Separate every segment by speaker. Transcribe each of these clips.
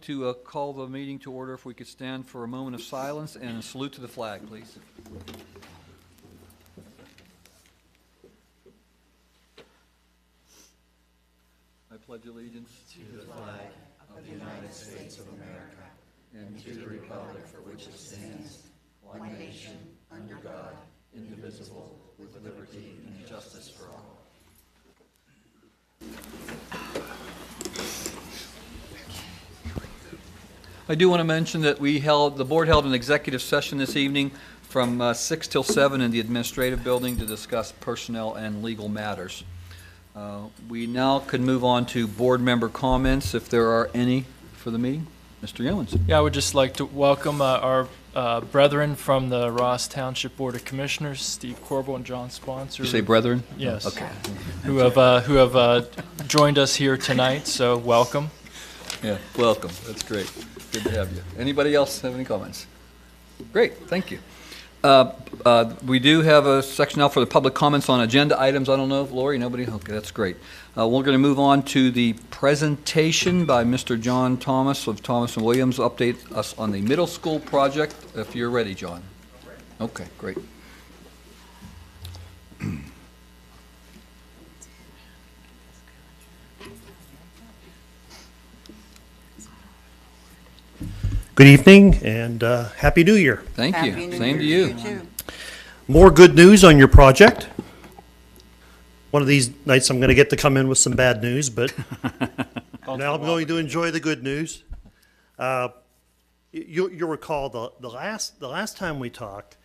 Speaker 1: To call the meeting to order. If we could stand for a moment of silence and a salute to the flag, please. I pledge allegiance
Speaker 2: to the flag of the United States of America and to the republic for which it stands, one nation, under God, indivisible, with liberty and justice for all.
Speaker 1: I do want to mention that the board held an executive session this evening from 6 till 7 in the administrative building to discuss personnel and legal matters. We now can move on to board member comments, if there are any for the meeting. Mr. Yeomans.
Speaker 3: Yeah, I would just like to welcome our brethren from the Ross Township Board of Commissioners, Steve Corbel and John Sponsor.
Speaker 1: You say brethren?
Speaker 3: Yes.
Speaker 1: Okay.
Speaker 3: Who have joined us here tonight, so welcome.
Speaker 1: Yeah, welcome. That's great. Good to have you. Anybody else have any comments? Great, thank you. We do have a section now for the public comments on agenda items. I don't know if Lori, nobody? Okay, that's great. We're going to move on to the presentation by Mr. John Thomas of Thomas & Williams, update us on the middle school project, if you're ready, John. Okay, great.
Speaker 4: Good evening and Happy New Year.
Speaker 1: Thank you.
Speaker 5: Happy New
Speaker 1: Same to
Speaker 5: Year
Speaker 1: you.
Speaker 5: too.
Speaker 4: More good news on your project. One of these nights I'm going to get to come in with some bad news, but now I'm going to enjoy the good news. You'll recall the last time we talked,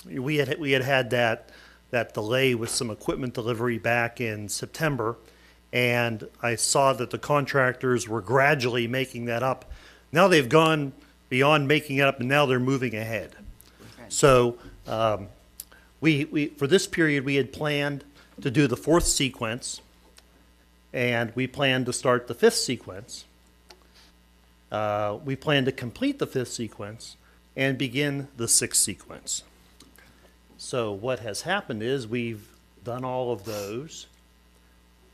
Speaker 4: we had that delay with some equipment delivery back in September, and I saw that the contractors were gradually making that up. Now they've gone beyond making it up, and now they're moving ahead.
Speaker 5: Okay.
Speaker 4: So we for this period, we had planned to do the 4th sequence, and we planned to start the 5th sequence. We plan to complete the 5th sequence and begin the 6th sequence. So what has happened is we've done all of those,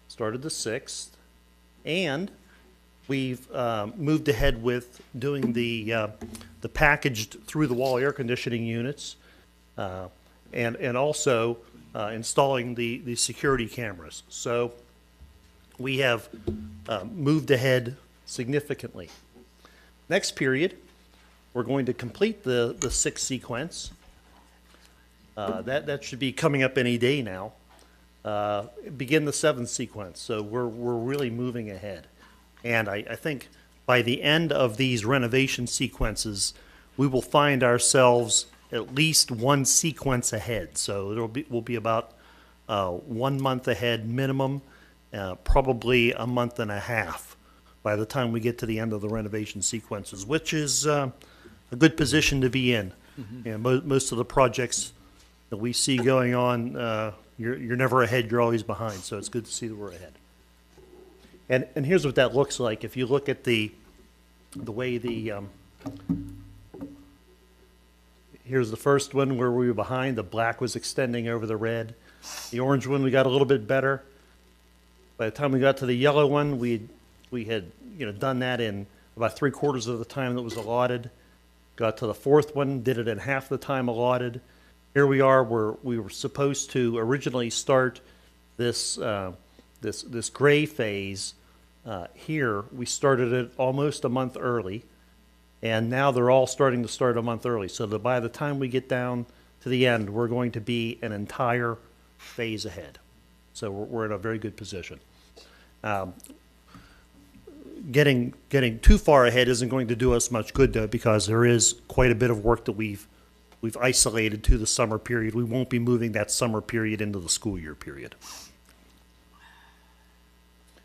Speaker 4: started the 6th, and we've moved ahead with doing the packaged through-the-wall air conditioning units, and also installing the security cameras. So we have moved ahead significantly. Next period, we're going to complete the 6th sequence. That should be coming up any day now. Begin the 7th sequence. So we're really moving ahead. And I think by the end of these renovation sequences, we will find ourselves at least one sequence ahead. So we'll be about 1 month ahead minimum, probably a month and a half by the time we get to the end of the renovation sequences, which is a good position to be in. Mm-hmm. And most of the projects that we see going on, you're never ahead, you're always behind. So it's good to see that we're ahead. And here's what that looks like. If you look at the way here's the first one where we were behind. The black was extending over the red. The orange one, we got a little bit better. By the time we got to the yellow one, we had done that in about 3/4 of the time that was allotted. Got to the 4th one, did it in half the time allotted. Here we are, we were supposed to originally start this gray phase. Here, we started it almost a month early, and now they're all starting to start a month early. So that by the time we get down to the end, we're going to be an entire phase ahead. So we're in a very good position. Getting too far ahead isn't going to do us much good, though, because there is quite a bit of work that we've isolated to the summer period. We won't be moving that summer period into the school year period.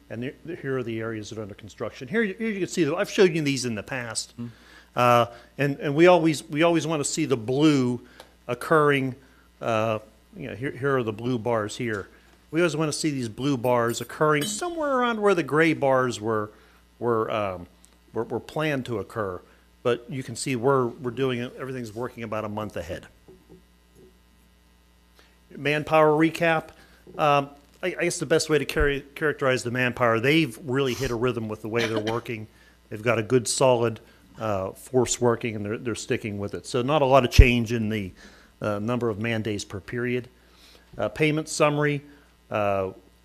Speaker 4: And here are the areas that are under construction. Here you can see that I've showed you these in the past, and we always want to see the blue occurring. Here are the blue bars here. We always want to see these blue bars occurring somewhere around where the gray bars were planned to occur. But you can see we're doing it. Everything's working about a month ahead. Manpower recap. I guess the best way to characterize the manpower, they've really hit a rhythm with the way they're working. they've got a good solid force working, and they're sticking with it. So not a lot of change in the number of man days per period. Payment summary,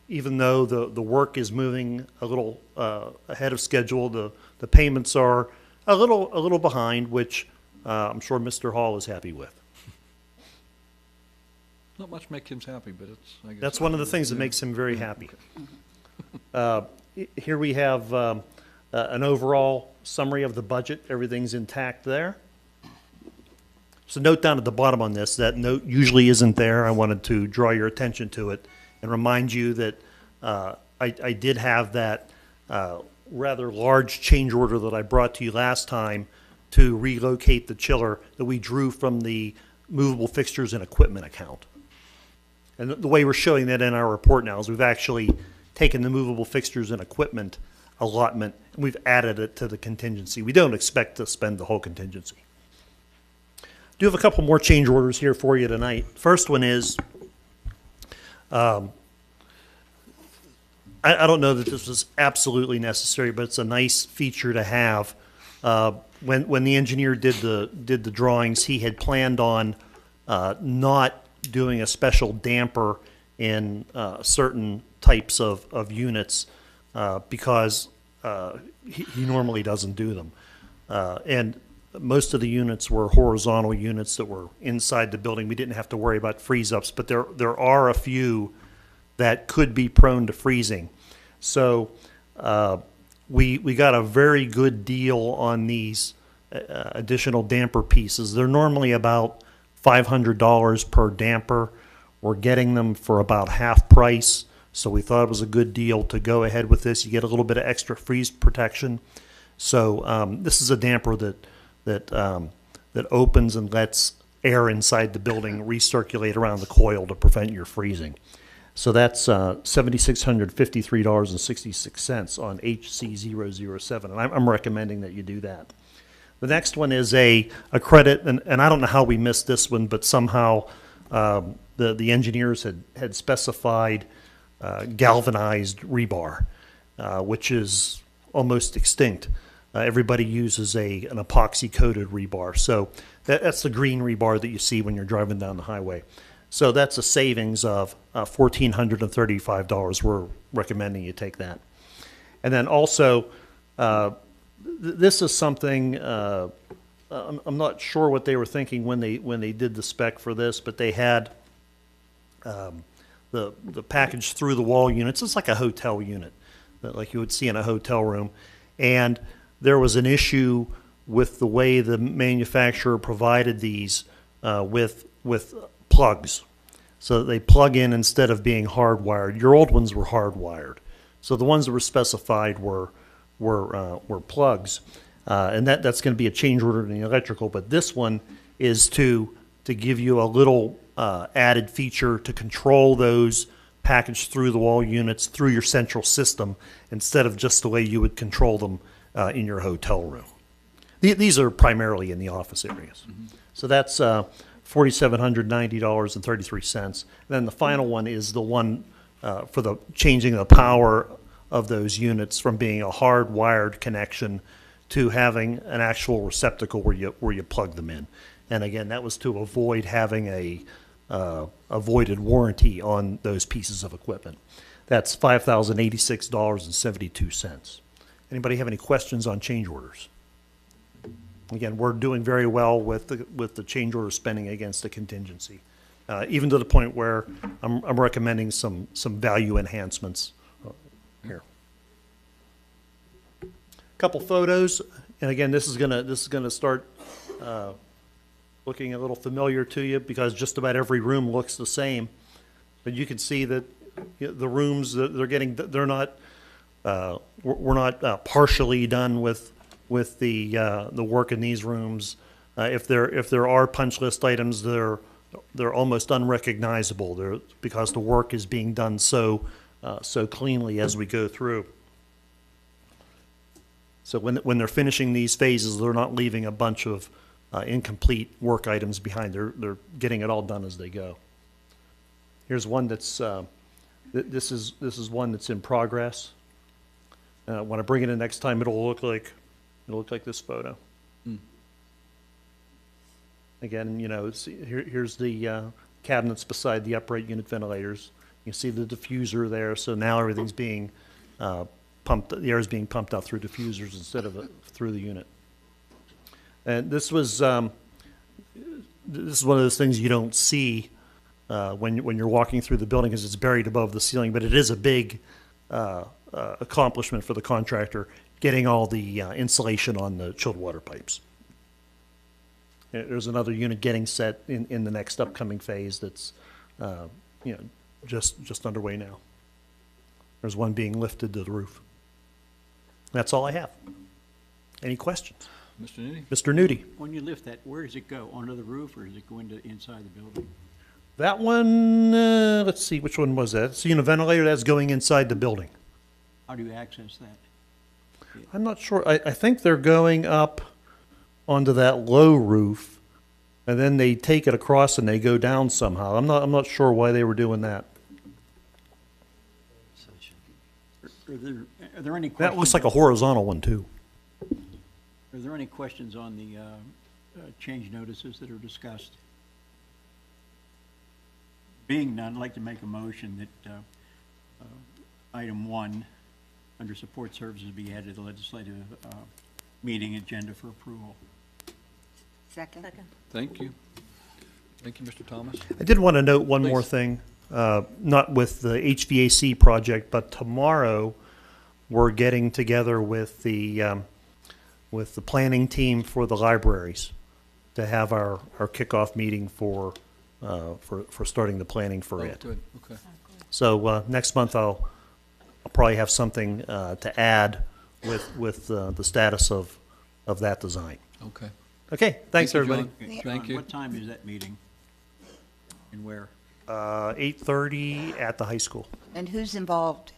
Speaker 4: even though the work is moving a little ahead of schedule, the payments are a little behind, which I'm sure Mr. Hall is happy with.
Speaker 1: Not much makes him happy, but it's, I guess.
Speaker 4: That's one of the things that makes him very happy. Here we have an overall summary of the budget. Everything's intact there. So note down at the bottom on this, that note usually isn't there. I wanted to draw your attention to it and remind you that I did have that rather large change order that I brought to you last time to relocate the chiller that we drew from the movable fixtures and equipment account. And the way we're showing that in our report now is we've actually taken the movable fixtures and equipment allotment and we've added it to the contingency. We don't expect to spend the whole contingency. Do have a couple more change orders here for you tonight. First one is, I don't know that this was absolutely necessary, but it's a nice feature to have. When the engineer did the drawings, he had planned on not doing a special damper in certain types of units because he normally doesn't do them. And most of the units were horizontal units that were inside the building. We didn't have to worry about freeze-ups, but there are a few that could be prone to freezing. So we got a very good deal on these additional damper pieces. They're normally about $500 per damper. We're getting them for about half price, so we thought it was a good deal to go ahead with this. You get a little bit of extra freeze protection. So this is a damper that opens and lets air inside the building recirculate around the coil to prevent your freezing. So that's $7,653.66 on HC007, and I'm recommending that you do that. The next one is a credit, and I don't know how we missed this one, but somehow the engineers had specified galvanized rebar, which is almost extinct. Everybody uses an epoxy-coated rebar. So that's the green rebar that you see when you're driving down the highway. So that's a savings of $1,435. We're recommending you take that. And then also, this is something, I'm not sure what they were thinking when they did the spec for this, but they had the package through the wall units. It's like a hotel unit, like you would see in a hotel room. And there was an issue with the way the manufacturer provided these with plugs. So that they plug in instead of being hardwired. Your old ones were hardwired. So the ones that were specified were plugs. And that's going to be a change order in the electrical, but this one is to give you a little added feature to control those packaged through the wall units through your central system instead of just the way you would control them in your hotel room. These are primarily in the office areas. Mm-hmm. So that's $4,790.33. And then the final one is the one for the changing the power of those units from being a hardwired connection to having an actual receptacle where you plug them in. And again, that was to avoid having a voided warranty on those pieces of equipment. That's $5,086.72. Anybody have any questions on change orders? Again, we're doing very well with the change order spending against the contingency, even to the point where I'm recommending some value enhancements here. A couple photos, and again, this is gonna start looking a little familiar to you because just about every room looks the same. But you can see that the rooms that they're not. We're not partially done with the work in these rooms. If there are punch list items, they're almost unrecognizable. Because the work is being done so cleanly as we go through. So when they're finishing these phases, they're not leaving a bunch of incomplete work items behind. They're getting it all done as they go. Here's one that's this is one that's in progress. When I bring it in next time, it'll look like It'll look like this photo. Again, here's the cabinets beside the upright unit ventilators. You can see the diffuser there, so now everything's being pumped, the air is being pumped out through diffusers instead of through the unit. And this is one of those things you don't see when you're walking through the building because it's buried above the ceiling, but it is a big accomplishment for the contractor getting all the insulation on the chilled water pipes. There's another unit getting set in the next upcoming phase that's, just underway now. There's one being lifted to the roof. That's all I have. Any questions?
Speaker 1: Mr. Nudie?
Speaker 4: Mr. Nudie?
Speaker 5: When you lift that, where does it go? Onto the roof, or does it go into inside the building?
Speaker 4: That one, let's see, which one was that? So, ventilator that's going inside the building.
Speaker 5: How do you access that?
Speaker 4: I'm not sure. I think they're going up onto that low roof, and then they take it across and they go down somehow. I'm not sure why they were doing that.
Speaker 5: Are there any questions?
Speaker 4: That looks like a horizontal one too.
Speaker 5: Are there any questions on the change notices that are discussed? Being none, I'd like to make a motion that item 1 under support services be added to the legislative meeting agenda for approval.
Speaker 6: Second.
Speaker 1: Thank you. Thank you, Mr. Thomas.
Speaker 4: I did want to note one more
Speaker 1: Please.
Speaker 4: thing, not with the HVAC project, but tomorrow we're getting together with the planning team for the libraries to have our kickoff meeting for starting the planning for
Speaker 1: Oh,
Speaker 4: it.
Speaker 1: good, okay.
Speaker 4: So next month I'll probably have something to add with the status of that design.
Speaker 1: Okay.
Speaker 4: Okay, thanks
Speaker 1: Thank you,
Speaker 4: everybody.
Speaker 1: John.
Speaker 5: John,
Speaker 1: Thank you.
Speaker 5: What time is that meeting? And where?
Speaker 4: 8:30 at the high school.
Speaker 6: And who's involved?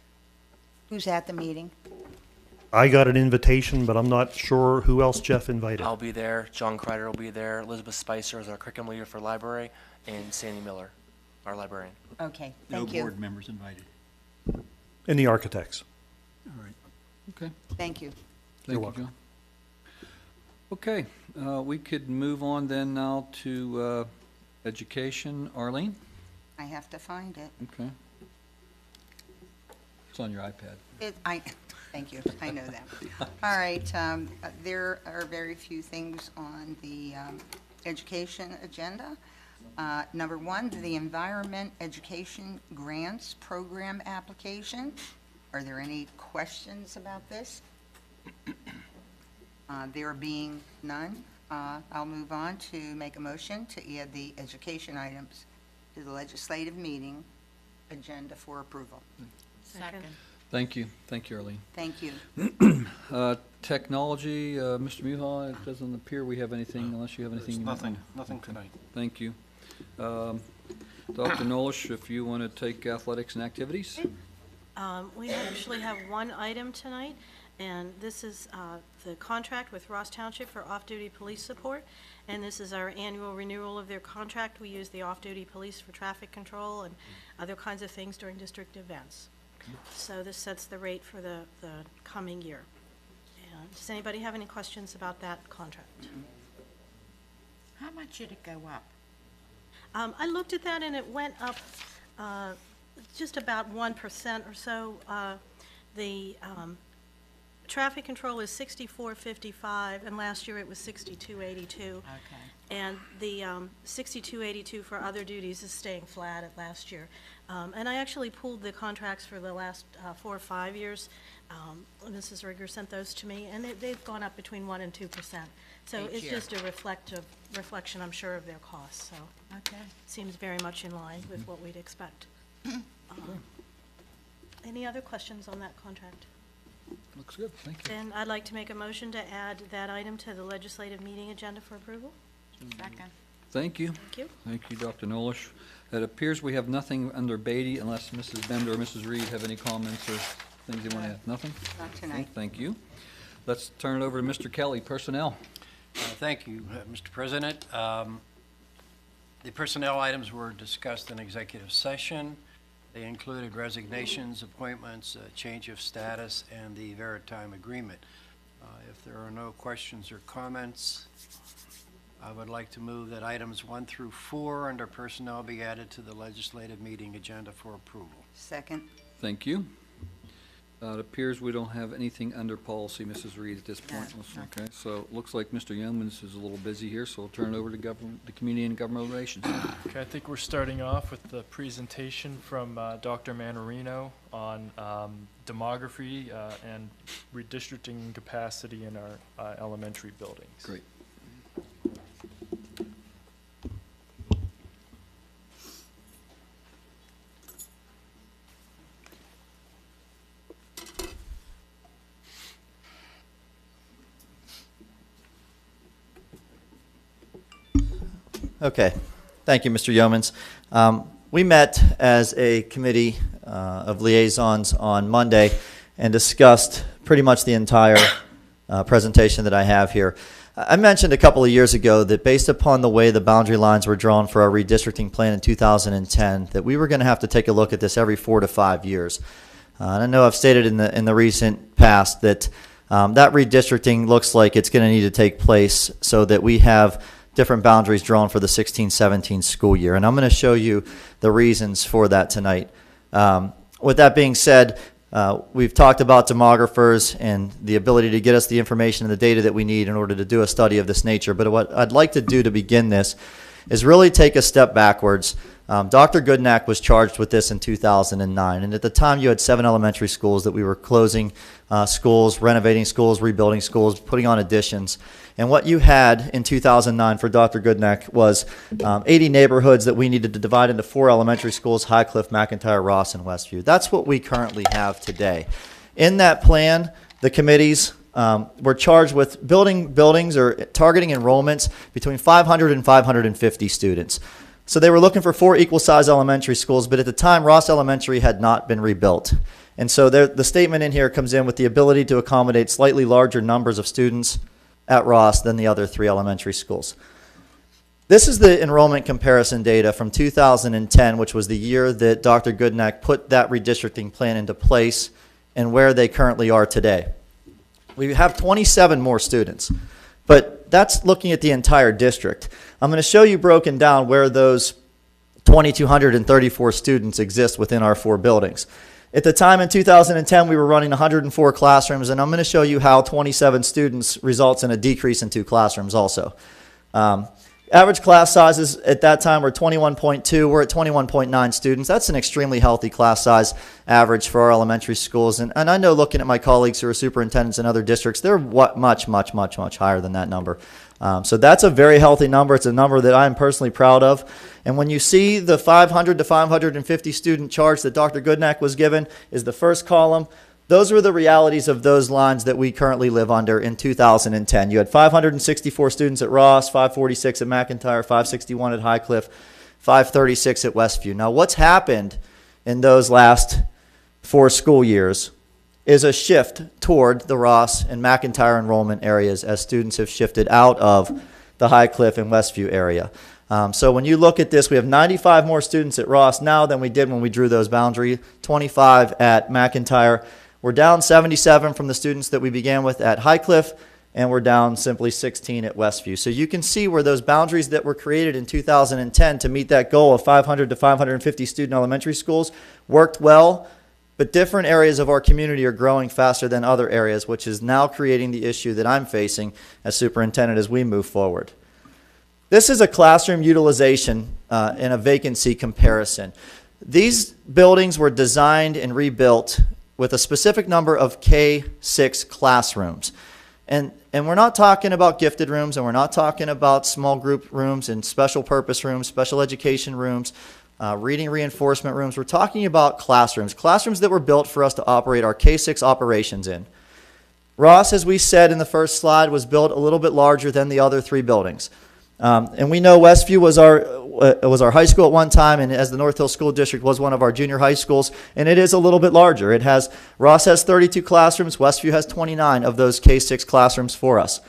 Speaker 6: Who's at the meeting?
Speaker 4: I got an invitation, but I'm not sure who else Jeff invited.
Speaker 7: I'll be there. John Kreider will be there. Elizabeth Spicer is our curriculum leader for library, and Sandy Miller, our librarian.
Speaker 6: Okay,
Speaker 5: No
Speaker 6: thank you.
Speaker 5: board members invited.
Speaker 4: And the architects.
Speaker 5: All right.
Speaker 1: Okay.
Speaker 6: Thank you.
Speaker 1: Thank you,
Speaker 4: welcome.
Speaker 1: John. Okay, we could move on then now to education. Arlene?
Speaker 6: I have to find it.
Speaker 1: Okay. It's on your iPad.
Speaker 6: Thank you, I know that. All right, there are very few things on the education agenda. Number 1, the Environment Education Grants Program application. Are there any questions about this? There being none, I'll move on to make a motion to add the education items to the legislative meeting agenda for approval.
Speaker 8: Second.
Speaker 1: Thank you. Thank you, Arlene.
Speaker 6: Thank you.
Speaker 1: Technology, Mr. Muhal, it doesn't appear we have anything unless you have anything. you might want-
Speaker 2: Nothing tonight.
Speaker 1: Thank you. Dr. Nolish, if you want to take athletics and activities?
Speaker 8: We actually have one item tonight, and this is the contract with Ross Township for off-duty police support. And this is our annual renewal of their contract. We use the off-duty police for traffic control and other kinds of things during district events. So this sets the rate for the coming year. And does anybody have any questions about that contract?
Speaker 9: How much did it go up?
Speaker 8: I looked at that and it went up just about 1% or so. The traffic control is 64.55, and last year it was 62.82.
Speaker 9: Okay.
Speaker 8: And the 62.82 for other duties is staying flat at last year. And I actually pulled the contracts for the last 4 or 5 years. Mrs. Rigger sent those to me, and they've gone up between 1% and 2%. So
Speaker 9: Each
Speaker 8: it's
Speaker 9: year.
Speaker 8: just a reflection, I'm sure, of their costs. So
Speaker 9: Okay.
Speaker 8: seems very much in line with what we'd expect. Any other questions on that contract?
Speaker 1: Looks good, thank you.
Speaker 8: Then I'd like to make a motion to add that item to the legislative meeting agenda for approval.
Speaker 9: Second.
Speaker 1: Thank you.
Speaker 8: Thank you.
Speaker 1: Thank you, Dr. Nolish. It appears we have nothing under Beatty unless Mrs. Bender or Mrs. Reed have any comments or things they want to add. Nothing?
Speaker 6: Not tonight.
Speaker 1: Thank you. Let's turn it over to Mr. Kelly, Personnel.
Speaker 2: Thank you, Mr. President. The personnel items were discussed in executive session. They included resignations, appointments, change of status, and the Veritime agreement. If there are no questions or comments, I would like to move that items 1 through 4 under personnel be added to the legislative meeting agenda for approval.
Speaker 6: Second.
Speaker 1: Thank you. It appears we don't have anything under policy, Mrs. Reed, at this point.
Speaker 6: No.
Speaker 1: Okay, so it looks like Mr. Yeomans is a little busy here, so I'll turn it over to the Community and Government Relations.
Speaker 3: Okay, I think we're starting off with the presentation from Dr. Manarino on demography and redistricting capacity in our elementary buildings.
Speaker 1: Great.
Speaker 10: Okay. Thank you, Mr. Yeomans. We met as a committee of liaisons on Monday and discussed pretty much the entire presentation that I have here. I mentioned a couple of years ago that based upon the way the boundary lines were drawn for our redistricting plan in 2010, that we were going to have to take a look at this every 4 to 5 years. And I know I've stated in the recent past that that redistricting looks like it's going to need to take place so that we have different boundaries drawn for the 16-17 school year. And I'm going to show you the reasons for that tonight. With that being said, we've talked about demographers and the ability to get us the information and the data that we need in order to do a study of this nature. But what I'd like to do to begin this is really take a step backwards. Dr. Goodnack was charged with this in 2009, and at the time you had 7 elementary schools that we were closing schools, renovating schools, rebuilding schools, putting on additions. And what you had in 2009 for Dr. Goodnack was 80 neighborhoods that we needed to divide into 4 elementary schools: Highcliffe, McIntyre, Ross, and Westview. That's what we currently have today. In that plan, the committees were charged with building buildings or targeting enrollments between 500 and 550 students. So they were looking for 4 equal-size elementary schools, but at the time, Ross Elementary had not been rebuilt. And so the statement in here comes in with the ability to accommodate slightly larger numbers of students at Ross than the other 3 elementary schools. This is the enrollment comparison data from 2010, which was the year that Dr. Goodnack put that redistricting plan into place, and where they currently are today. We have 27 more students, but that's looking at the entire district. I'm going to show you broken down where those 2,234 students exist within our 4 buildings. At the time in 2010, we were running 104 classrooms, and I'm going to show you how 27 students results in a decrease in 2 classrooms also. Average class sizes at that time were 21.2. We're at 21.9 students. That's an extremely healthy class size average for our elementary schools. And I know, looking at my colleagues who are superintendents in other districts, they're much higher than that number. So that's a very healthy number. It's a number that I'm personally proud of. And when you see the 500 to 550 student charge that Dr. Goodnack was given is the first column. Those were the realities of those lines that we currently live under in 2010. You had 564 students at Ross, 546 at McIntyre, 561 at Highcliffe, 536 at Westview. Now, what's happened in those last 4 school years is a shift toward the Ross and McIntyre enrollment areas as students have shifted out of the Highcliffe and Westview area. So when you look at this, we have 95 more students at Ross now than we did when we drew those boundaries, 25 at McIntyre. We're down 77 from the students that we began with at Highcliffe, and we're down simply 16 at Westview. So you can see where those boundaries that were created in 2010 to meet that goal of 500 to 550 student elementary schools worked well, but different areas of our community are growing faster than other areas, which is now creating the issue that I'm facing as superintendent as we move forward. This is a classroom utilization and a vacancy comparison. These buildings were designed and rebuilt with a specific number of K-6 classrooms. And we're not talking about gifted rooms, and we're not talking about small group rooms and special purpose rooms, special education rooms, reading reinforcement rooms. We're talking about classrooms that were built for us to operate our K-6 operations in. Ross, as we said in the first slide, was built a little bit larger than the other 3 buildings. And we know Westview was our high school at one time, and as the North Hill School District was one of our junior high schools, and it is a little bit larger. Ross has 32 classrooms, Westview has 29 of those K-6 classrooms for us.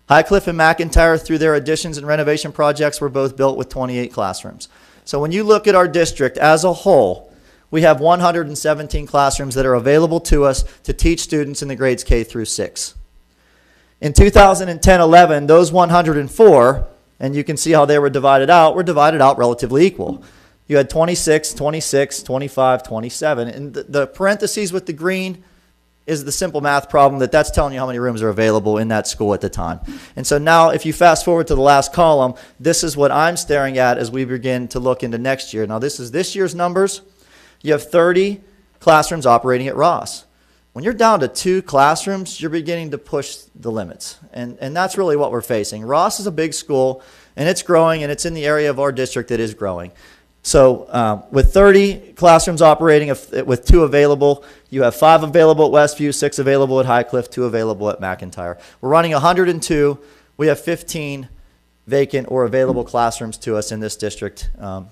Speaker 10: Highcliffe and McIntyre, through their additions and renovation projects, were both built with 28 classrooms. So when you look at our district as a whole, we have 117 classrooms that are available to us to teach students in the grades K through 6. In 2010-11, those 104, and you can see how they were divided out relatively equal. You had 26, 26, 25, 27, and the parentheses with the green is the simple math problem that's telling you how many rooms are available in that school at the time. And so now if you fast forward to the last column, this is what I'm staring at as we begin to look into next year. Now this is this year's numbers. You have 30 classrooms operating at Ross. When you're down to 2 classrooms, you're beginning to push the limits. And that's really what we're facing. Ross is a big school, and it's growing, and it's in the area of our district that is growing. So with 30 classrooms operating, with 2 available, you have 5 available at Westview, 6 available at Highcliffe, 2 available at McIntyre. We're running 102. We have 15 vacant or available classrooms to us in this district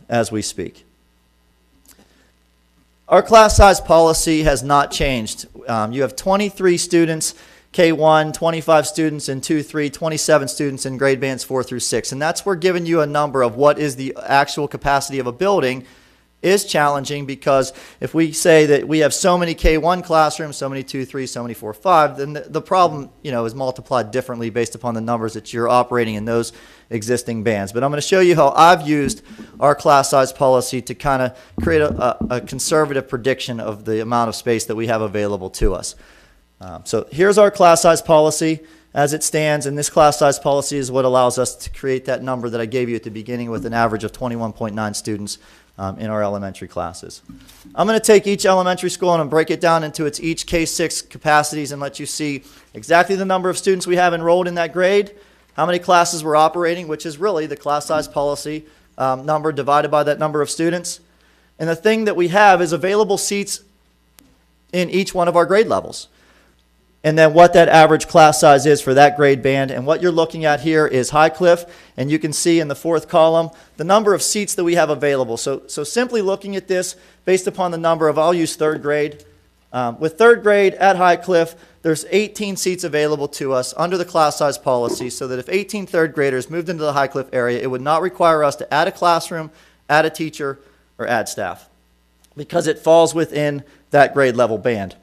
Speaker 10: as we speak. Our class size policy has not changed. You have 23 students K1, 25 students in 2-3, 27 students in grade bands 4 through 6. And that's we're giving you a number of what is the actual capacity of a building is challenging, because if we say that we have so many K1 classrooms, so many 2-3, so many 4-5, then the problem, is multiplied differently based upon the numbers that you're operating in those existing bands. But I'm going to show you how I've used our class size policy to kind of create a conservative prediction of the amount of space that we have available to us. So here's our class size policy as it stands, and this class size policy is what allows us to create that number that I gave you at the beginning with an average of 21.9 students in our elementary classes. I'm going to take each elementary school and break it down into its each K6 capacities and let you see exactly the number of students we have enrolled in that grade, how many classes we're operating, which is really the class size policy number divided by that number of students. And the thing that we have is available seats in each one of our grade levels. And then what that average class size is for that grade band. And what you're looking at here is Highcliffe, and you can see in the 4th column the number of seats that we have available. So simply looking at this based upon the number of, I'll use 3rd grade. With 3rd grade at Highcliffe, there's 18 seats available to us under the class size policy, so that if 18 3rd graders moved into the Highcliffe area, it would not require us to add a classroom, add a teacher, or add staff, because it falls within that grade level band.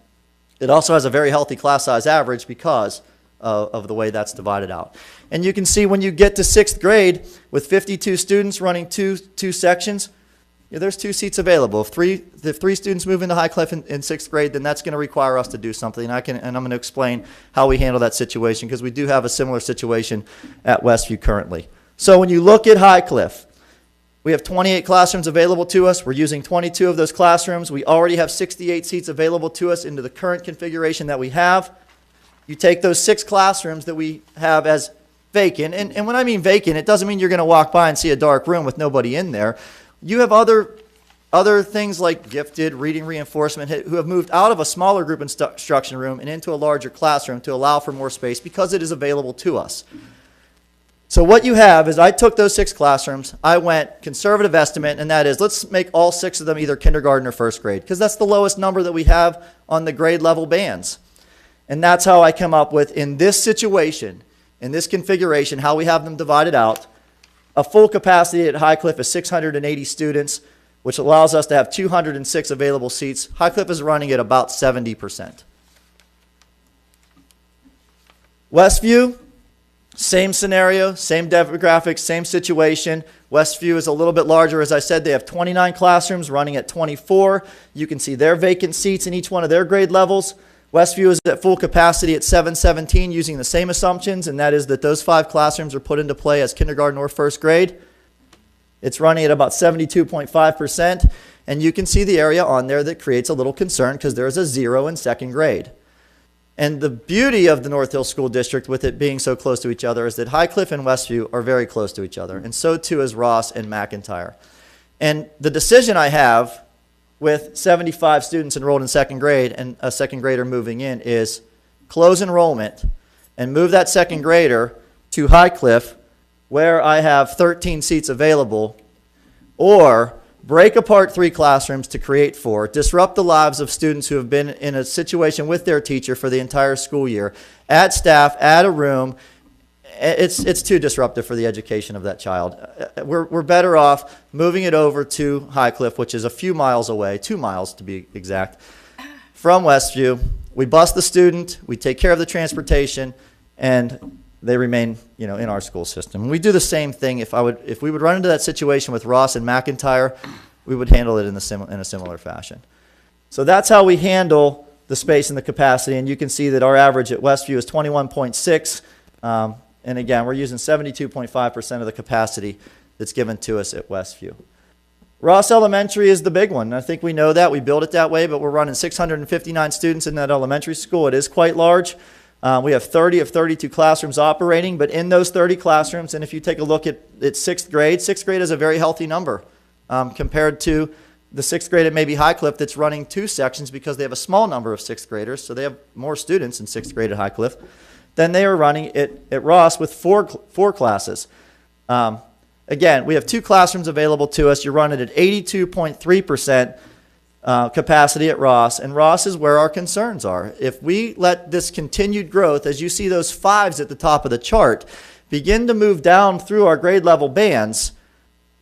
Speaker 10: It also has a very healthy class size average because of the way that's divided out. And you can see when you get to 6th grade with 52 students running two sections, there's 2 seats available. If three students move into Highcliffe in 6th grade, then that's going to require us to do something. And I'm going to explain how we handle that situation, because we do have a similar situation at Westview currently. So when you look at Highcliffe, we have 28 classrooms available to us. We're using 22 of those classrooms. We already have 68 seats available to us into the current configuration that we have. You take those 6 classrooms that we have as vacant, and when I mean vacant, it doesn't mean you're going to walk by and see a dark room with nobody in there. You have other things like gifted, reading reinforcement, who have moved out of a smaller group instruction room and into a larger classroom to allow for more space because it is available to us. So what you have is I took those 6 classrooms, I went conservative estimate, and that is let's make all 6 of them either kindergarten or 1st grade, because that's the lowest number that we have on the grade level bands. And that's how I come up with, in this situation, in this configuration, how we have them divided out, a full capacity at Highcliffe is 680 students, which allows us to have 206 available seats. Highcliffe is running at about 70%. Westview, same scenario, same demographics, same situation. Westview is a little bit larger. As I said, they have 29 classrooms running at 24. You can see their vacant seats in each one of their grade levels. Westview is at full capacity at 717 using the same assumptions, and that is that those 5 classrooms are put into play as kindergarten or 1st grade. It's running at about 72.5%, and you can see the area on there that creates a little concern because there is a 0 in 2nd grade. And the beauty of the North Hill School District, with it being so close to each other, is that Highcliffe and Westview are very close to each other, and so too is Ross and McIntyre. And the decision I have with 75 students enrolled in 2nd grade and a 2nd grader moving in is close enrollment and move that 2nd grader to Highcliffe, where I have 13 seats available, or break apart 3 classrooms to create 4, disrupt the lives of students who have been in a situation with their teacher for the entire school year, add staff, add a room. It's too disruptive for the education of that child. We're better off moving it over to Highcliffe, which is a few miles away, 2 miles to be exact, from Westview. We bus the student, we take care of the transportation, and they remain, you know, in our school system. We do the same thing. If we would run into that situation with Ross and McIntyre, we would handle it in a similar fashion. So that's how we handle the space and the capacity, and you can see that our average at Westview is 21.6, and again, we're using 72.5% of the capacity that's given to us at Westview. Ross Elementary is the big one. I think we know that. We built it that way, but we're running 659 students in that elementary school. It is quite large. We have 30 of 32 classrooms operating, but in those 30 classrooms, and if you take a look at 6th grade is a very healthy number compared to the 6th grade at maybe Highcliffe that's running 2 sections because they have a small number of 6th graders, so they have more students in 6th grade at Highcliffe than they are running at Ross with 4 classes. Again, we have 2 classrooms available to us. You're running at 82.3% capacity at Ross, and Ross is where our concerns are. If we let this continued growth, as you see those 5s at the top of the chart, begin to move down through our grade level bands,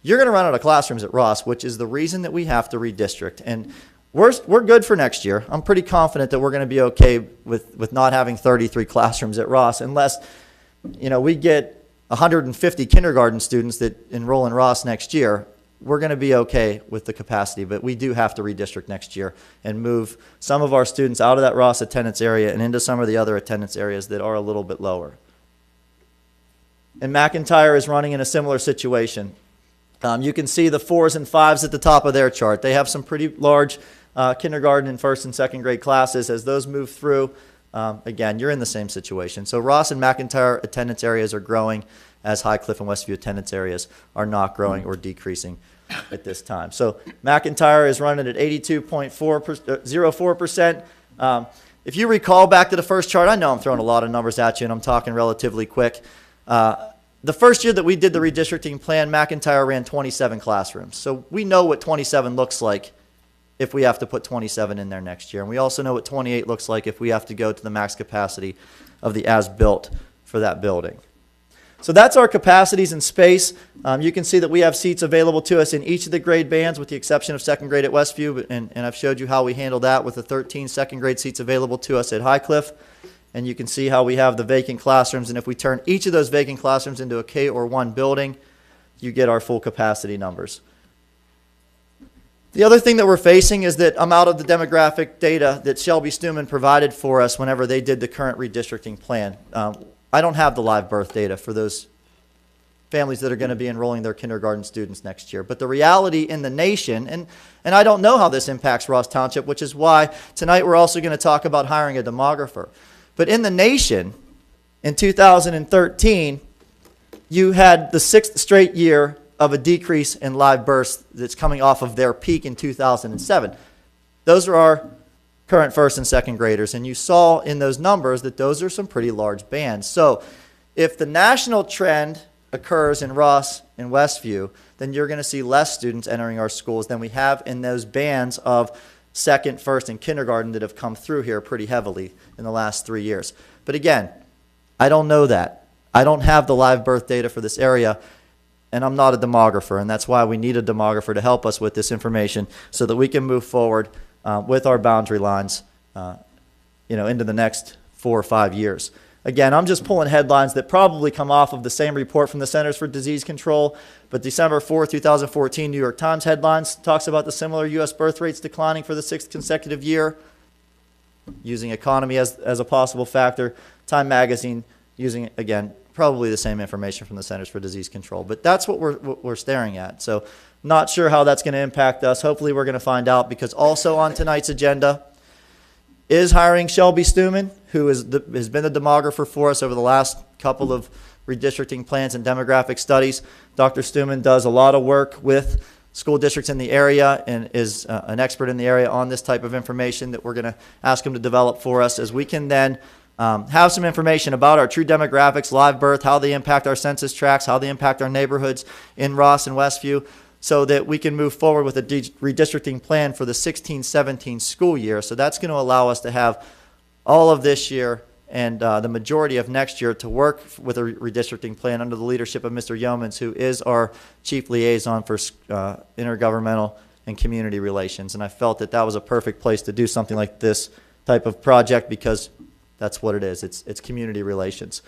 Speaker 10: you're going to run out of classrooms at Ross, which is the reason that we have to redistrict. And we're good for next year. I'm pretty confident that we're going to be okay with not having 33 classrooms at Ross, unless, you know, we get 150 kindergarten students that enroll in Ross next year. We're going to be okay with the capacity, but we do have to redistrict next year and move some of our students out of that Ross attendance area and into some of the other attendance areas that are a little bit lower. And McIntyre is running in a similar situation. You can see the 4s and 5s at the top of their chart. They have some pretty large kindergarten and 1st and 2nd grade classes. As those move through, again, you're in the same situation. So Ross and McIntyre attendance areas are growing as Highcliffe and Westview attendance areas are not growing or decreasing at this time. So McIntyre is running at 82.04%. If you recall back to the first chart, I know I'm throwing a lot of numbers at you and I'm talking relatively quick. The first year that we did the redistricting plan, McIntyre ran 27 classrooms. So we know what 27 looks like if we have to put 27 in there next year. And we also know what 28 looks like if we have to go to the max capacity of the as-built for that building. So that's our capacities in space. You can see that we have seats available to us in each of the grade bands with the exception of 2nd grade at Westview, and I've showed you how we handle that with the 13 2nd grade seats available to us at Highcliffe. And you can see how we have the vacant classrooms, and if we turn each of those vacant classrooms into a K or 1 building, you get our full capacity numbers. The other thing that we're facing is that I'm out of the demographic data that Shelby Stuman provided for us whenever they did the current redistricting plan. I don't have the live birth data for those families that are going to be enrolling their kindergarten students next year. But the reality in the nation, and I don't know how this impacts Ross Township, which is why tonight we're also going to talk about hiring a demographer. But in the nation, in 2013, you had the 6th straight year of a decrease in live births that's coming off of their peak in 2007. Those are our current 1st and 2nd graders, and you saw in those numbers that those are some pretty large bands. So if the national trend occurs in Ross and Westview, then you're going to see less students entering our schools than we have in those bands of 2nd, 1st, and kindergarten that have come through here pretty heavily in the last 3 years. But again, I don't know that. I don't have the live birth data for this area, and I'm not a demographer, and that's why we need a demographer to help us with this information so that we can move forward with our boundary lines into the next 4 or 5 years. Again, I'm just pulling headlines that probably come off of the same report from the Centers for Disease Control, but December 4, 2014 New York Times headlines talks about the similar U.S. birth rates declining for the 6th consecutive year, using economy as a possible factor. Time Magazine using, again, probably the same information from the Centers for Disease Control. But that's what we're staring at. So not sure how that's going to impact us. Hopefully we're going to find out, because also on tonight's agenda is hiring Shelby Stuman, who has been the demographer for us over the last couple of redistricting plans and demographic studies. Dr. Stuman does a lot of work with school districts in the area and is an expert in the area on this type of information that we're going to ask him to develop for us, as we can then have some information about our true demographics, live birth, how they impact our census tracts, how they impact our neighborhoods in Ross and Westview, so that we can move forward with a redistricting plan for the 16-17 school year. So that's going to allow us to have all of this year and the majority of next year to work with a redistricting plan under the leadership of Mr. Yeomans, who is our chief liaison for intergovernmental and community relations. And I felt that that was a perfect place to do something like this type of project, because That's what it is. It's community relations.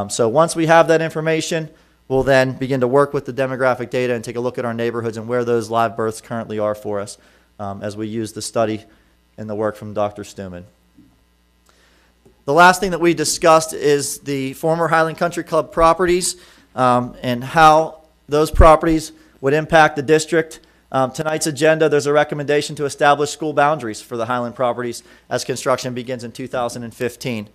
Speaker 10: So once we have that information, we'll then begin to work with the demographic data and take a look at our neighborhoods and where those live births currently are for us as we use the study and the work from Dr. Stuman. The last thing that we discussed is the former Highland Country Club properties and how those properties would impact the district. Tonight's agenda, there's a recommendation to establish school boundaries for the Highland properties as construction begins in 2015.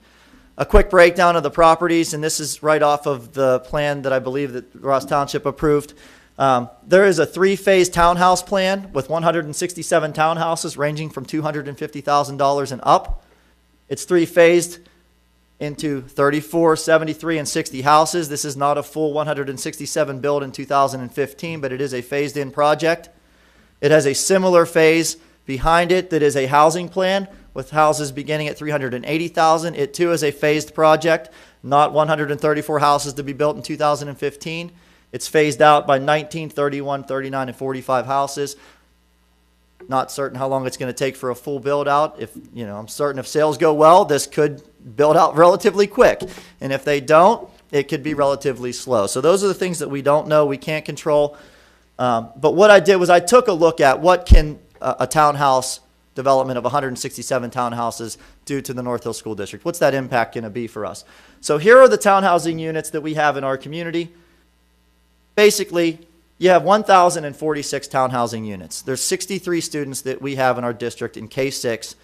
Speaker 10: A quick breakdown of the properties, and this is right off of the plan that I believe that Ross Township approved. There is a 3-phase townhouse plan with 167 townhouses ranging from $250,000 and up. It's 3-phased into 34, 73, and 60 houses. This is not a full 167 build in 2015, but it is a phased-in project. It has a similar phase behind it that is a housing plan with houses beginning at $380,000. It too is a phased project, not 134 houses to be built in 2015. It's phased out by 19, 31, 39, and 45 houses. Not certain how long it's going to take for a full build out. I'm certain if sales go well, this could build out relatively quick. And if they don't, it could be relatively slow. So those are the things that we don't know, we can't control. But what I did was I took a look at what can a townhouse development of 167 townhouses due to the North Hill School District. What's that impact going to be for us? So here are the townhousing units that we have in our community. Basically, you have 1,046 townhousing units. There's 63 students that we have in our district in K6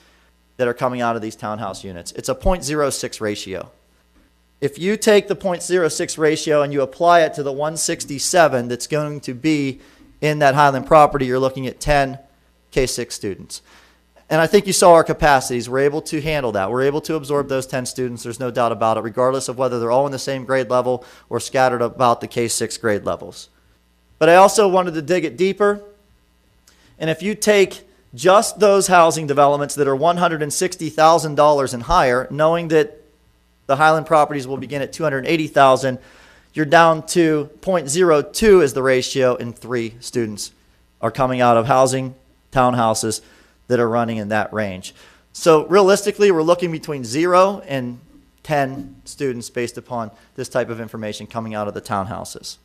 Speaker 10: that are coming out of these townhouse units. It's a 0.06 ratio. If you take the 0.06 ratio and you apply it to the 167 that's going to be in that Highland property, you're looking at 10 K6 students. And I think you saw our capacities. We're able to handle that. We're able to absorb those 10 students. There's no doubt about it, regardless of whether they're all in the same grade level or scattered about the K6 grade levels. But I also wanted to dig it deeper. And if you take just those housing developments that are $160,000 and higher, knowing that the Highland properties will begin at $280,000, you're down to 0.02 is the ratio, and 3 students are coming out of housing townhouses that are running in that range. So realistically, we're looking between 0 and 10 students based upon this type of information coming out of the townhouses.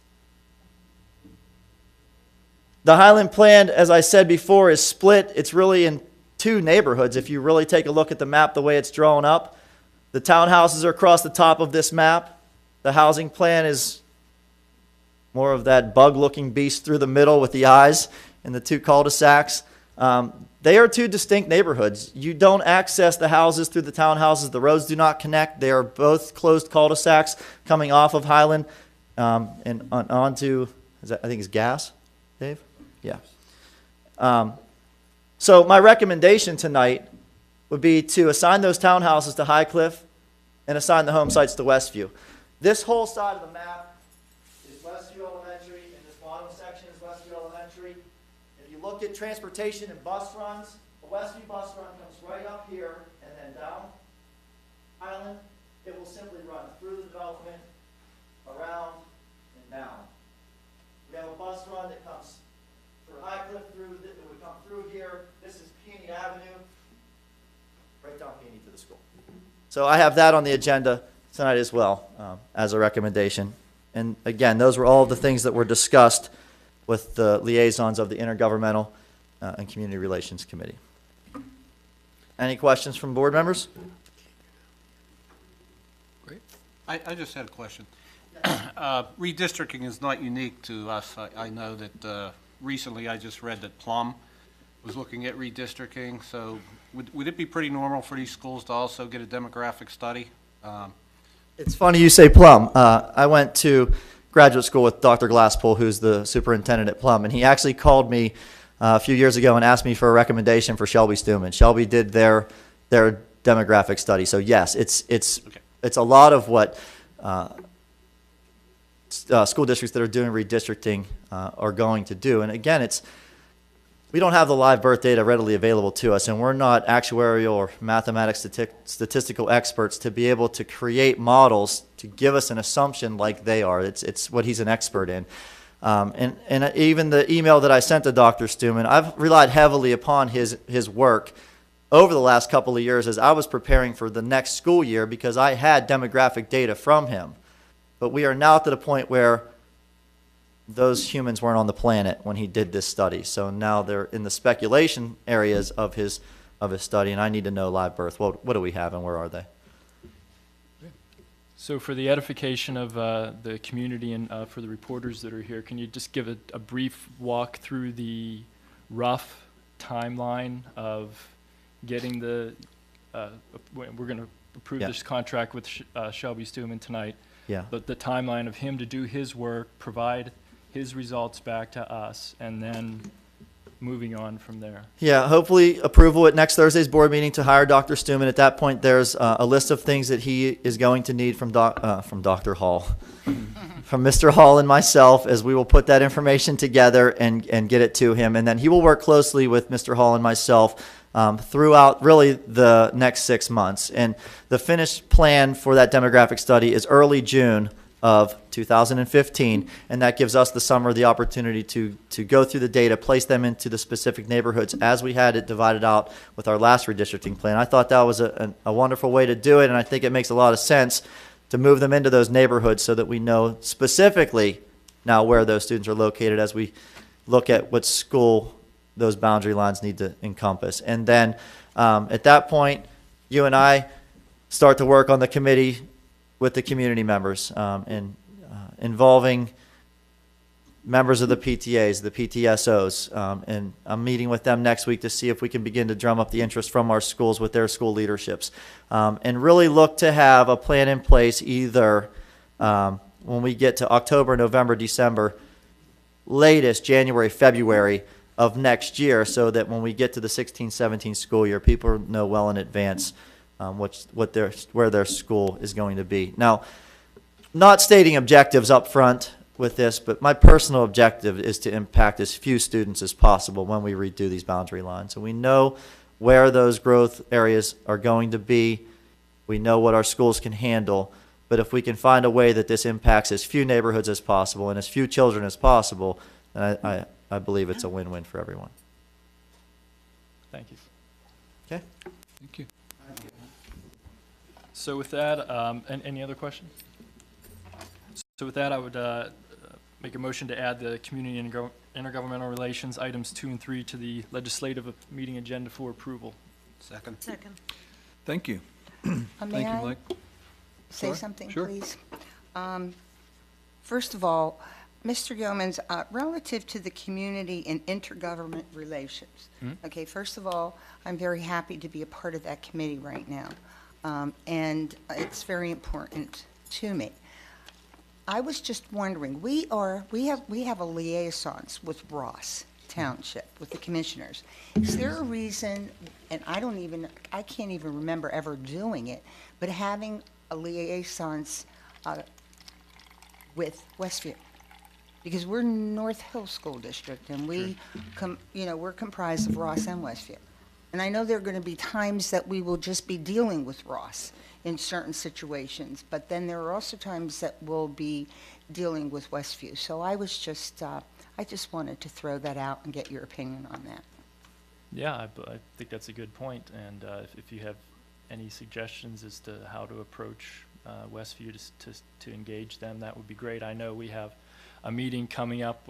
Speaker 10: The Highland plan, as I said before, is split. It's really in 2 neighborhoods. If you really take a look at the map, the way it's drawn up, the townhouses are across the top of this map. The housing plan is more of that bug-looking beast through the middle with the eyes and the 2 cul-de-sacs. They are 2 distinct neighborhoods. You don't access the houses through the townhouses. The roads do not connect. They are both closed cul-de-sacs coming off of Highland and onto, I think it's Gas, Dave? Yeah. So my recommendation tonight would be to assign those townhouses to Highcliffe and assign the home sites to Westview. This whole side of the map is Westview Elementary, and this bottom section is Westview Elementary. If you look at transportation and bus runs, the Westview bus run comes right up here and then down Highland. It will simply run through the development, around, and down. We have a bus run that comes through Highcliffe, that would come through here. This is Peony Avenue, right down Peony to the school. So I have that on the agenda tonight as well as a recommendation. And again, those were all of the things that were discussed with the liaisons of the Intergovernmental and Community Relations Committee. Any questions from board members?
Speaker 1: Great.
Speaker 11: I just had a question. Redistricting is not unique to us. I know that recently I just read that Plum was looking at redistricting. So would it be pretty normal for these schools to also get a demographic study?
Speaker 10: It's funny you say Plum. I went to graduate school with Dr. Glasspool, who's the superintendent at Plum, and he actually called me a few years ago and asked me for a recommendation for Shelby Stuman. Shelby did their demographic study. So yes, it's a lot of what school districts that are doing redistricting are going to do. And again, we don't have the live birth data readily available to us, and we're not actuarial or mathematics statistical experts to be able to create models to give us an assumption like they are. It's what he's an expert in. And even the email that I sent to Dr. Stuman, I've relied heavily upon his work over the last couple of years as I was preparing for the next school year because I had demographic data from him. But we are now to the point where those humans weren't on the planet when he did this study. So now they're in the speculation areas of his study, and I need to know live birth. What do we have and where are they?
Speaker 3: So for the edification of the community and for the reporters that are here, can you just give a brief walk through the rough timeline of getting the, we're going to approve
Speaker 10: Yeah.
Speaker 3: this contract with Shelby Stuman tonight,
Speaker 10: Yeah.
Speaker 3: but the timeline of him to do his work, provide his results back to us, and then moving on from there.
Speaker 10: Yeah, hopefully approval at next Thursday's board meeting to hire Dr. Stuman. At that point, there's a list of things that he is going to need from Dr. Hall, from Mr. Hall and myself, as we will put that information together and get it to him. And then he will work closely with Mr. Hall and myself throughout really the next 6 months. And the finished plan for that demographic study is early June of 2015, and that gives us the summer the opportunity to go through the data, place them into the specific neighborhoods as we had it divided out with our last redistricting plan. I thought that was a wonderful way to do it, and I think it makes a lot of sense to move them into those neighborhoods so that we know specifically now where those students are located as we look at what school those boundary lines need to encompass. And then at that point, you and I start to work on the committee with the community members and involving members of the PTAs, the PTSOs, and I'm meeting with them next week to see if we can begin to drum up the interest from our schools with their school leaderships, and really look to have a plan in place either when we get to October, November, December, latest January, February of next year, so that when we get to the 16-17 school year, people know well in advance where their school is going to be. Now, not stating objectives up front with this, but my personal objective is to impact as few students as possible when we redo these boundary lines. And we know where those growth areas are going to be. We know what our schools can handle. But if we can find a way that this impacts as few neighborhoods as possible and as few children as possible, then I believe it's a win-win for everyone.
Speaker 3: Thank you.
Speaker 10: Okay?
Speaker 1: Thank you.
Speaker 3: So with that, any other questions? So with that, I would make a motion to add the community and intergovernmental relations items 2 and 3 to the legislative meeting agenda for approval.
Speaker 11: Second.
Speaker 8: Second.
Speaker 1: Thank you.
Speaker 6: May
Speaker 1: Thank you,
Speaker 6: I
Speaker 1: Mike.
Speaker 6: say
Speaker 1: Sure,
Speaker 6: something,
Speaker 1: sure.
Speaker 6: please? First of all, Mr. Yeomans, relative to the community and intergovernment relations, okay, first of all, I'm very happy to be a part of that committee right now, and it's very important to me. I was just wondering, we have a liaisons with Ross Township, with the commissioners. Is there a reason, and I can't even remember ever doing it, but having a liaisons with Westview? Because we're North Hill School District, and we're comprised of Ross and Westview. And I know there are going to be times that we will just be dealing with Ross in certain situations, but then there are also times that we'll be dealing with Westview. So I just wanted to throw that out and get your opinion on that.
Speaker 3: Yeah, I think that's a good point, and if you have any suggestions as to how to approach Westview to engage them, that would be great. I know we have a meeting coming up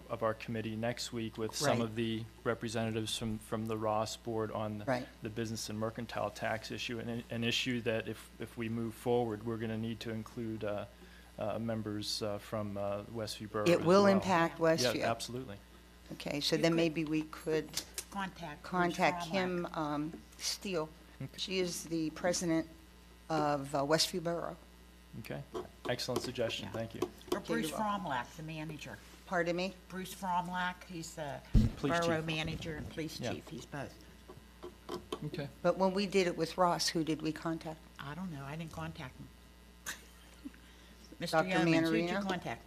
Speaker 3: of our committee next week with some
Speaker 6: Right.
Speaker 3: of the representatives from the Ross board on
Speaker 6: Right.
Speaker 3: the business and mercantile tax issue, and an issue that if we move forward, we're going to need to include members from Westview Borough
Speaker 6: It
Speaker 3: as
Speaker 6: will
Speaker 3: well.
Speaker 6: impact Westview.
Speaker 3: Yeah, absolutely.
Speaker 6: Okay, so then maybe we could contact
Speaker 9: Bruce
Speaker 6: Kim Steele. She is the president of Westview Borough.
Speaker 3: Okay, excellent suggestion, thank you.
Speaker 9: Or Bruce
Speaker 6: you're welcome.
Speaker 9: Fromlack, the manager.
Speaker 6: Pardon me?
Speaker 9: Bruce Fromlack, he's the
Speaker 3: Police
Speaker 9: borough
Speaker 3: chief.
Speaker 9: manager and police
Speaker 3: Yeah.
Speaker 9: chief, he's both.
Speaker 1: Okay.
Speaker 6: But when we did it with Ross, who did we contact?
Speaker 9: I don't know, I didn't contact him. Mr.
Speaker 6: Dr.
Speaker 9: Yeomans, who'd you
Speaker 6: Manarino?
Speaker 9: contact?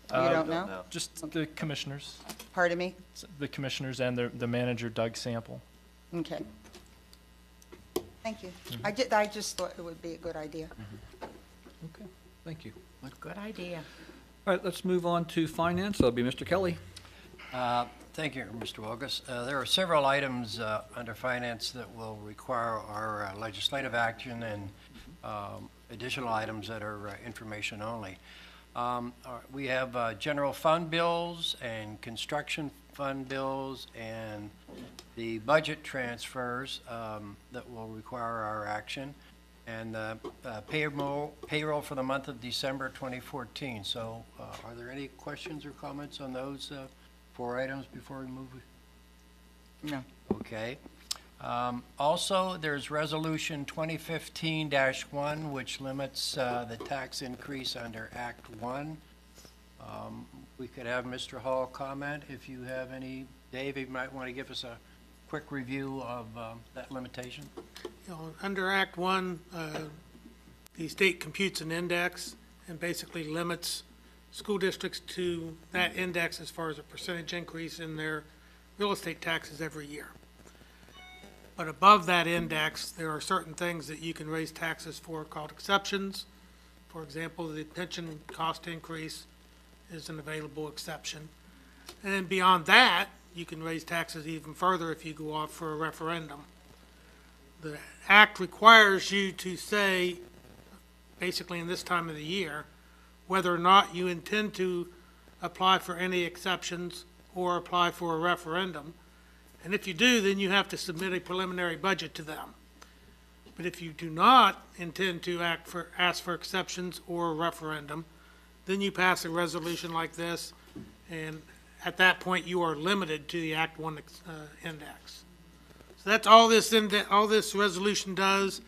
Speaker 6: You don't know?
Speaker 3: Just the commissioners,
Speaker 6: Pardon me?
Speaker 3: and the manager, Doug Sample.
Speaker 6: Okay. Thank you. I just thought it would be a good idea.
Speaker 1: Okay, thank you.
Speaker 9: Good idea.
Speaker 1: All right, let's move on to finance. That'll be Mr. Kelly.
Speaker 12: Thank you, Mr. Wilgus. There are several items under finance that will require our legislative action and additional items that are information only. We have general fund bills and construction fund bills and the budget transfers that will require our action, and payroll for the month of December 2014. So are there any questions or comments on those 4 items before we move?
Speaker 6: No.
Speaker 12: Okay. Also, there's Resolution 2015-1, which limits the tax increase under Act 1. We could have Mr. Hall comment if you have any. Dave, you might want to give us a quick review of that limitation.
Speaker 13: Under Act 1, the state computes an index and basically limits school districts to that index as far as a percentage increase in their real estate taxes every year. But above that index, there are certain things that you can raise taxes for called exceptions. For example, the pension cost increase is an available exception. And then beyond that, you can raise taxes even further if you go off for a referendum. The act requires you to say, basically in this time of the year, whether or not you intend to apply for any exceptions or apply for a referendum. And if you do, then you have to submit a preliminary budget to them. But if you do not intend to ask for exceptions or a referendum, then you pass a resolution like this, and at that point you are limited to the Act 1 index. So that's all this resolution does,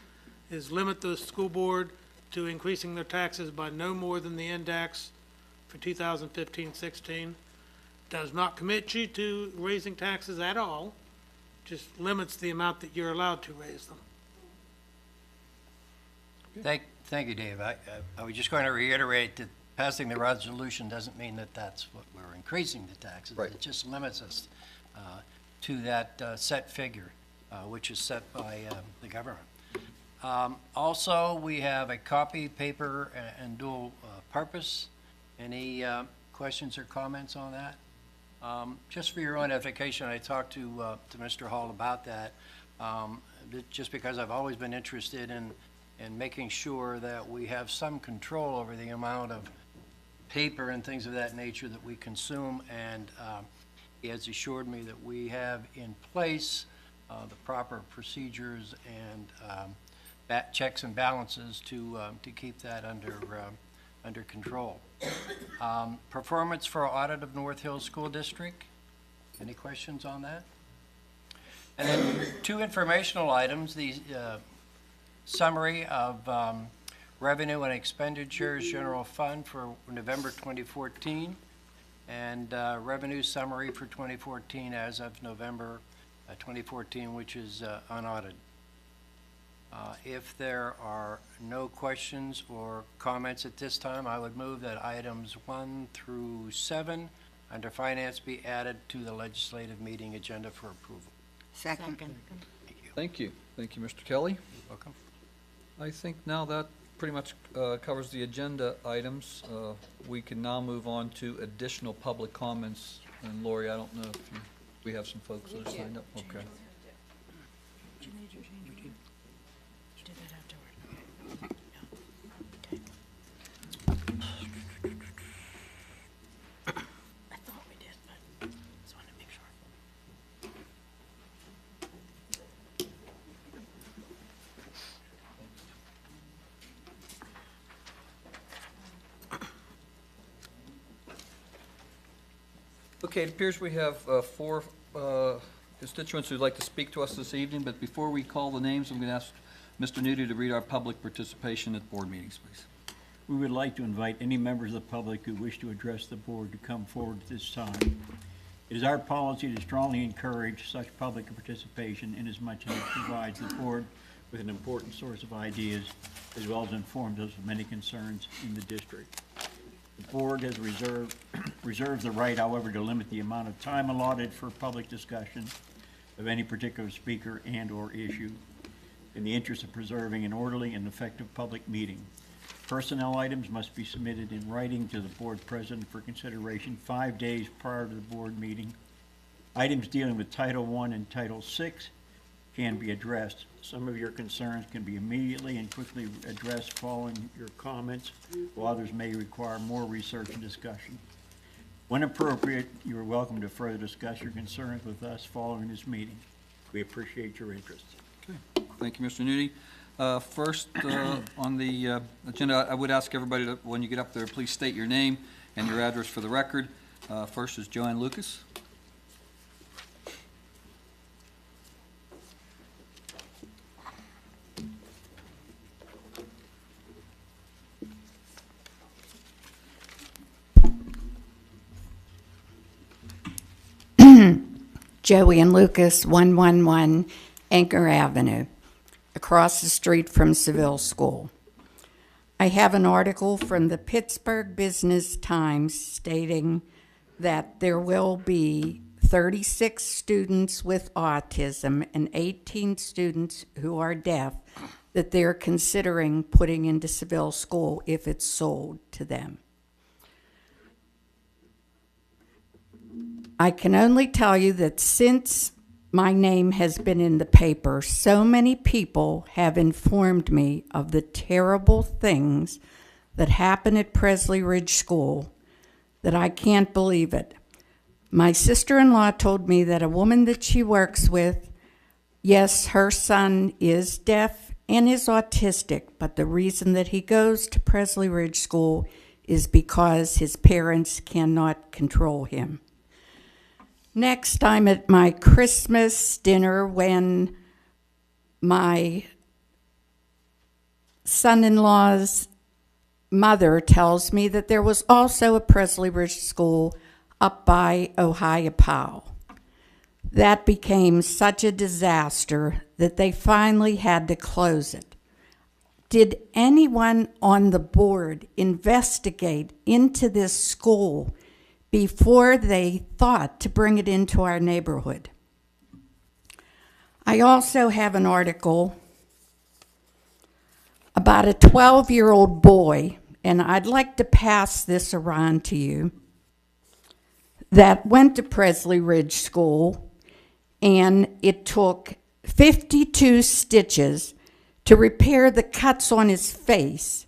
Speaker 13: is limit the school board to increasing their taxes by no more than the index for 2015-16. Does not commit you to raising taxes at all, just limits the amount that you're allowed to raise them.
Speaker 12: Thank you, Dave. I was just going to reiterate that passing the resolution doesn't mean that that's what we're increasing the taxes.
Speaker 1: Right.
Speaker 12: It just limits us to that set figure, which is set by the government. Also, we have a copy, paper, and dual purpose. Any questions or comments on that? Just for your own edification, I talked to Mr. Hall about that, just because I've always been interested in making sure that we have some control over the amount of paper and things of that nature that we consume, and he has assured me that we have in place the proper procedures and checks and balances to keep that under control. Performance for audit of North Hills School District. Any questions on that? And then 2 informational items, the summary of revenue and expenditures general fund for November 2014, and revenue summary for 2014 as of November 2014, which is unaudited. If there are no questions or comments at this time, I would move that items 1 through 7 under finance be added to the legislative meeting agenda for approval.
Speaker 6: Second.
Speaker 12: Thank you.
Speaker 1: Thank you. Thank you, Mr. Kelly.
Speaker 12: Welcome.
Speaker 1: I think now that pretty much covers the agenda items. We can now move on to additional public comments. And Lori, I don't know if we have some folks that are signed up. Okay.
Speaker 8: Did you need your change? You did that afterward. Okay. I thought we did, but just wanted to make sure.
Speaker 1: Okay, it appears we have 4 constituents who'd like to speak to us this evening, but before we call the names, I'm going to ask Mr. Nudi to read our public participation at board meetings, please.
Speaker 5: We would like to invite any members of the public who wish to address the board to come forward at this time. It is our policy to strongly encourage such public participation inasmuch as it provides the board with an important source of ideas as well as informs us of many concerns in the district. The board has reserved the right, however, to limit the amount of time allotted for public discussion of any particular speaker and/or issue in the interest of preserving an orderly and effective public meeting. Personnel items must be submitted in writing to the board president for consideration 5 days prior to the board meeting. Items dealing with Title I and Title VI can be addressed. Some of your concerns can be immediately and quickly addressed following your comments, while others may require more research and discussion. When appropriate, you are welcome to further discuss your concerns with us following this meeting. We appreciate your interest.
Speaker 1: Thank you, Mr. Nudi. First, on the agenda, I would ask everybody to, when you get up there, please state your name and your address for the record. First is Jan8Wrkshp.
Speaker 14: Joey and Lucas, 111 Anchor Avenue, across the street from Seville School. I have an article from the Pittsburgh Business Times stating that there will be 36 students with autism and 18 students who are deaf that they're considering putting into Seville School if it's sold to them. I can only tell you that since my name has been in the paper, so many people have informed me of the terrible things that happen at Presley Ridge School that I can't believe it. My sister-in-law told me that a woman that she works with, yes, her son is deaf and is autistic, but the reason that he goes to Presley Ridge School is because his parents cannot control him. Next, I'm at my Christmas dinner when my son-in-law's mother tells me that there was also a Presley Ridge School up by Ohiopyle. That became such a disaster that they finally had to close it. Did anyone on the board investigate into this school before they thought to bring it into our neighborhood? I also have an article about a 12-year-old boy, and I'd like to pass this around to you, that went to Presley Ridge School, and it took 52 stitches to repair the cuts on his face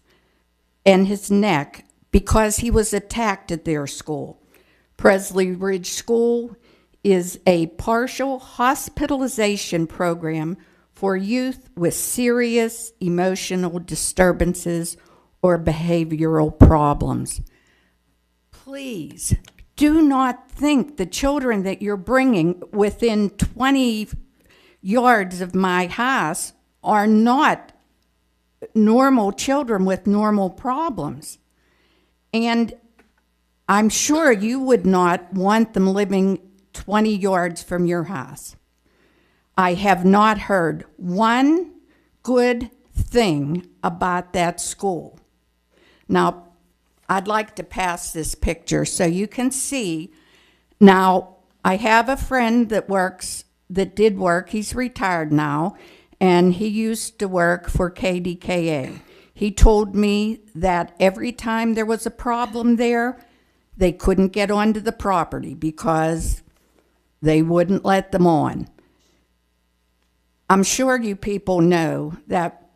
Speaker 14: and his neck because he was attacked at their school. Presley Ridge School is a partial hospitalization program for youth with serious emotional disturbances or behavioral problems. Please do not think the children that you're bringing within 20 yards of my house are not normal children with normal problems. And I'm sure you would not want them living 20 yards from your house. I have not heard one good thing about that school. Now, I'd like to pass this picture so you can see. Now, I have a friend that did work, he's retired now, and he used to work for KDKA. He told me that every time there was a problem there, they couldn't get onto the property because they wouldn't let them on. I'm sure you people know that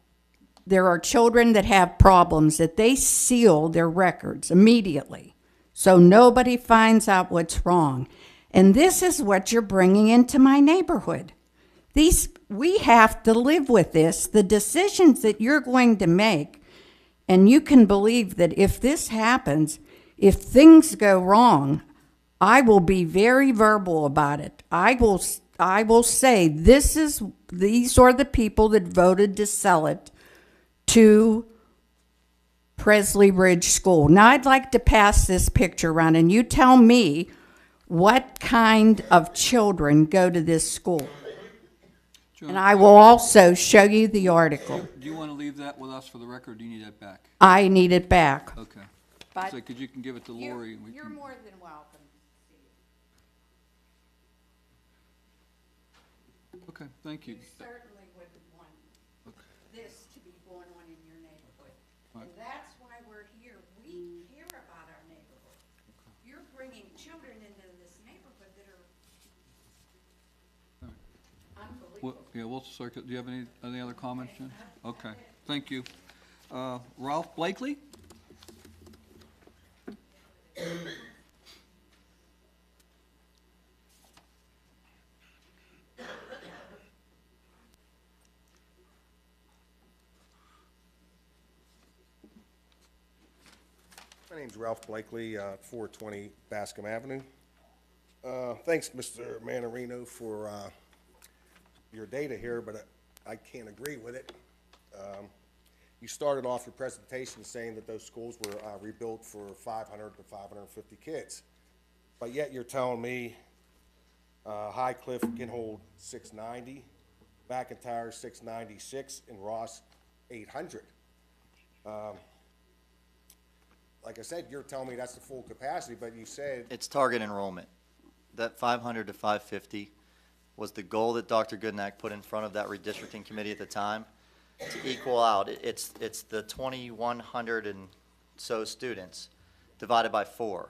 Speaker 14: there are children that have problems that they seal their records immediately so nobody finds out what's wrong. And this is what you're bringing into my neighborhood. We have to live with this, the decisions that you're going to make. And you can believe that if this happens, if things go wrong, I will be very verbal about it. I will say these are the people that voted to sell it to Presley Ridge School. Now I'd like to pass this picture around and you tell me what kind of children go to this school. And I will also show you the article.
Speaker 1: Do you want to leave that with us for the record, or do you need that back?
Speaker 14: I need it back.
Speaker 1: Okay.
Speaker 14: But
Speaker 1: So, 'cause you can give it to Lori. And
Speaker 14: you're more than welcome.
Speaker 1: Okay, thank you.
Speaker 14: You certainly wouldn't want this to be going on in your neighborhood.
Speaker 1: Right.
Speaker 14: And that's why we're here. We care about our neighborhood. You're bringing children into this neighborhood that are
Speaker 1: Yeah, we'll circulate. Do you have any other comments, Jen? Okay, thank you. Ralph Blakely?
Speaker 15: My name's Ralph Blakely, 420 Bascom Avenue. Thanks, Mr. Manarino, for your data here, but I can't agree with it. You started off your presentation saying that those schools were rebuilt for 500 to 550 kids, but yet you're telling me High Cliff can hold 690, McIntyre 696, and Ross 800. Like I said, you're telling me that's the full capacity, but you said...
Speaker 10: It's target enrollment. That 500 to 550 was the goal that Dr. Goodnack put in front of that redistricting committee at the time to equal out. It's the 2,100 and so students divided by 4,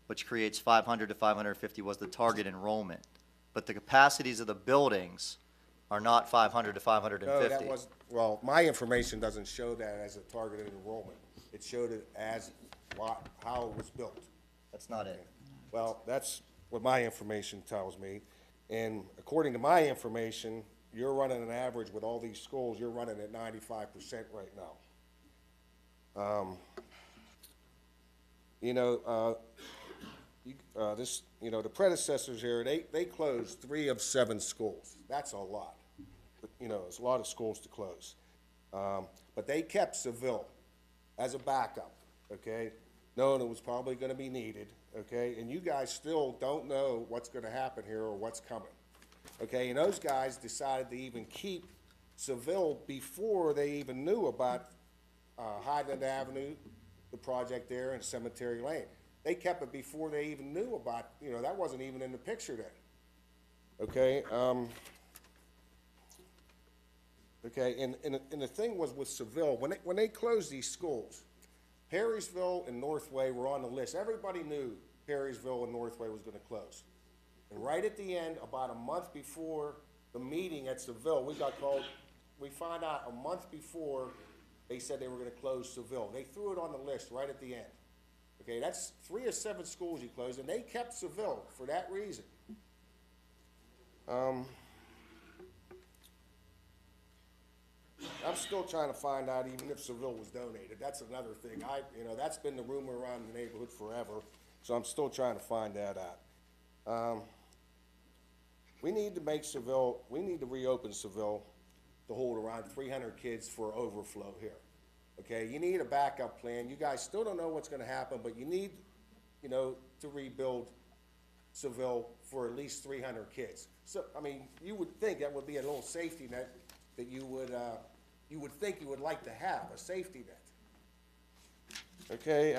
Speaker 10: which creates 500 to 550 was the target enrollment. But the capacities of the buildings are not 500 to 550.
Speaker 15: No, that was, well, my information doesn't show that as a targeted enrollment. It showed it as how it was built.
Speaker 10: That's not it.
Speaker 15: Well, that's what my information tells me. And according to my information, you're running an average with all these schools, you're running at 95% right now. The predecessors here, they closed 3 of 7 schools. That's a lot. But, it's a lot of schools to close. But they kept Seville as a backup, okay? Knowing it was probably gonna be needed, okay? And you guys still don't know what's gonna happen here or what's coming, okay? And those guys decided to even keep Seville before they even knew about Highland Avenue, the project there, and Cemetery Lane. They kept it before they even knew about, that wasn't even in the picture then, okay? Okay, and the thing was with Seville, when they closed these schools, Perrysville and Northway were on the list. Everybody knew Perrysville and Northway was gonna close. And right at the end, about a month before the meeting at Seville, we found out a month before they said they were gonna close Seville. They threw it on the list right at the end. Okay, that's 3 of 7 schools you closed, and they kept Seville for that reason. I'm still trying to find out even if Seville was donated. That's another thing. That's been the rumor around the neighborhood forever, so I'm still trying to find that out. We need to reopen Seville to hold around 300 kids for overflow here. Okay, you need a backup plan. You guys still don't know what's gonna happen, but you need, to rebuild Seville for at least 300 kids. So, you would think that would be a little safety net that you would think you would like to have, a safety net. Okay,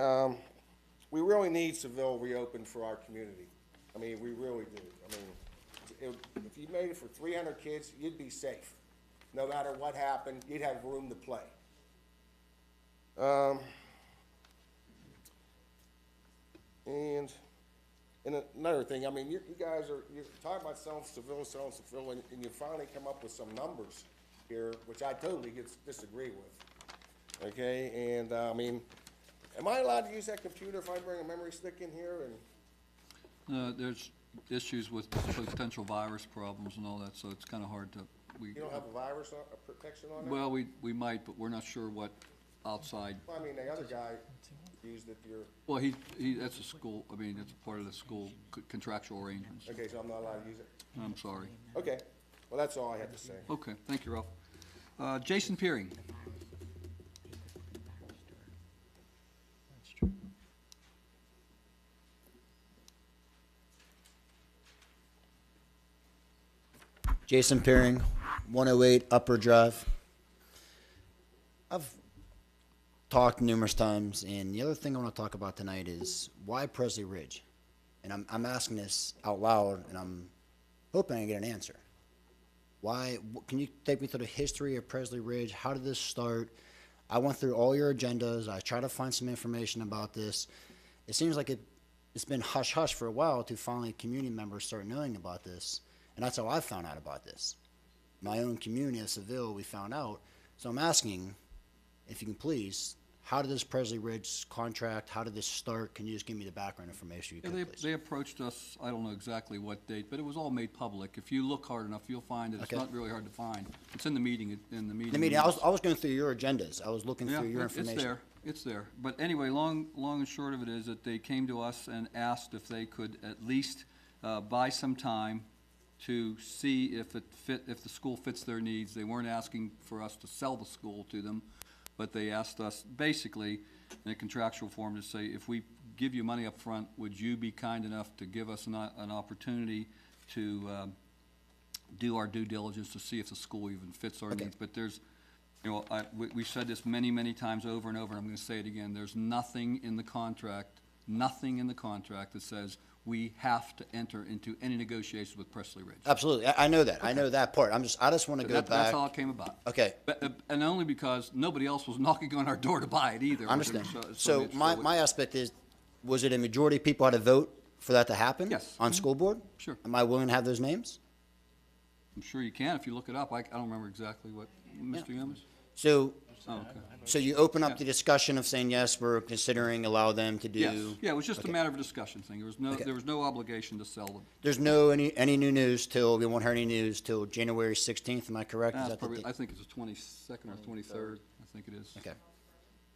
Speaker 15: we really need Seville reopened for our community. We really do. If you made it for 300 kids, you'd be safe. No matter what happened, you'd have room to play. And another thing, you guys you're talking about selling Seville, and you finally come up with some numbers here, which I totally disagree with. Okay, and am I allowed to use that computer if I bring a memory stick in here? And
Speaker 1: There's issues with potential virus problems and all that, so it's kind of hard to.
Speaker 15: You don't have a virus protection on it?
Speaker 1: Well, we might, but we're not sure what outside.
Speaker 15: Well, the other guy used it.
Speaker 1: Well, that's a school. It's a part of the school contractual arrangements.
Speaker 15: Okay, so I'm not allowed to use it.
Speaker 1: I'm sorry.
Speaker 15: Okay, well, that's all I had to say.
Speaker 1: Okay, thank you, Ralph. Jason Peering.
Speaker 16: Jason Peering, 108 Upper Drive. I've talked numerous times, and the other thing I want to talk about tonight is why Presley Ridge? And I'm asking this out loud, and I'm hoping I get an answer. Why? Can you take me through the history of Presley Ridge? How did this start? I went through all your agendas. I tried to find some information about this. It seems like it's been hush-hush for a while to finally community members start knowing about this, and that's how I found out about this. my own community of Seville, we found out. So I'm asking, if you can please, how did this Presley Ridge contract, how did this start? Can you just give me the background information you
Speaker 1: Yeah,
Speaker 16: could, please?
Speaker 1: they approached us, I don't know exactly what date, but it was all made public. If you look hard enough, you'll find that it's
Speaker 16: Okay.
Speaker 1: not really hard to find. It's in the meeting,
Speaker 16: I mean, I was going through your agendas. I was looking
Speaker 1: Yeah,
Speaker 16: through your
Speaker 1: it's
Speaker 16: information.
Speaker 1: there, it's there. But anyway, long and short of it is that they came to us and asked if they could at least buy some time to see if the school fits their needs. They weren't asking for us to sell the school to them, but they asked us basically in a contractual form to say, if we give you money up front, would you be kind enough to give us an opportunity to do our due diligence to see if the school even fits our needs? But there's, you know, we've said this many, many times over and over, and I'm gonna say it again, there's nothing in the contract that says we have to enter into any negotiations with Presley Ridge.
Speaker 16: Absolutely. I know that. I know that part. I just want to go back.
Speaker 1: That's how it came about.
Speaker 16: Okay.
Speaker 1: And only because nobody else was knocking on our door to buy it either.
Speaker 16: I understand.
Speaker 1: So
Speaker 16: My aspect is, was it a majority of people had to vote for that to happen?
Speaker 1: Yes.
Speaker 16: On school board?
Speaker 1: Sure.
Speaker 16: Am I willing to have those names?
Speaker 1: I'm sure you can if you look it up. I don't remember exactly what, Mr. Youmans?
Speaker 16: So,
Speaker 1: Oh, okay.
Speaker 16: so you open up
Speaker 1: Yeah.
Speaker 16: the discussion of saying, yes, we're considering allow them to do.
Speaker 1: Yes, yeah, it was just a
Speaker 16: Okay.
Speaker 1: matter of a discussion thing. There was no obligation to sell them.
Speaker 16: There's no, any new news till, we won't hear any news till January 16th, am I correct? Is that the date?
Speaker 1: I think it's the 22nd or 23rd, I think it is.
Speaker 16: Okay.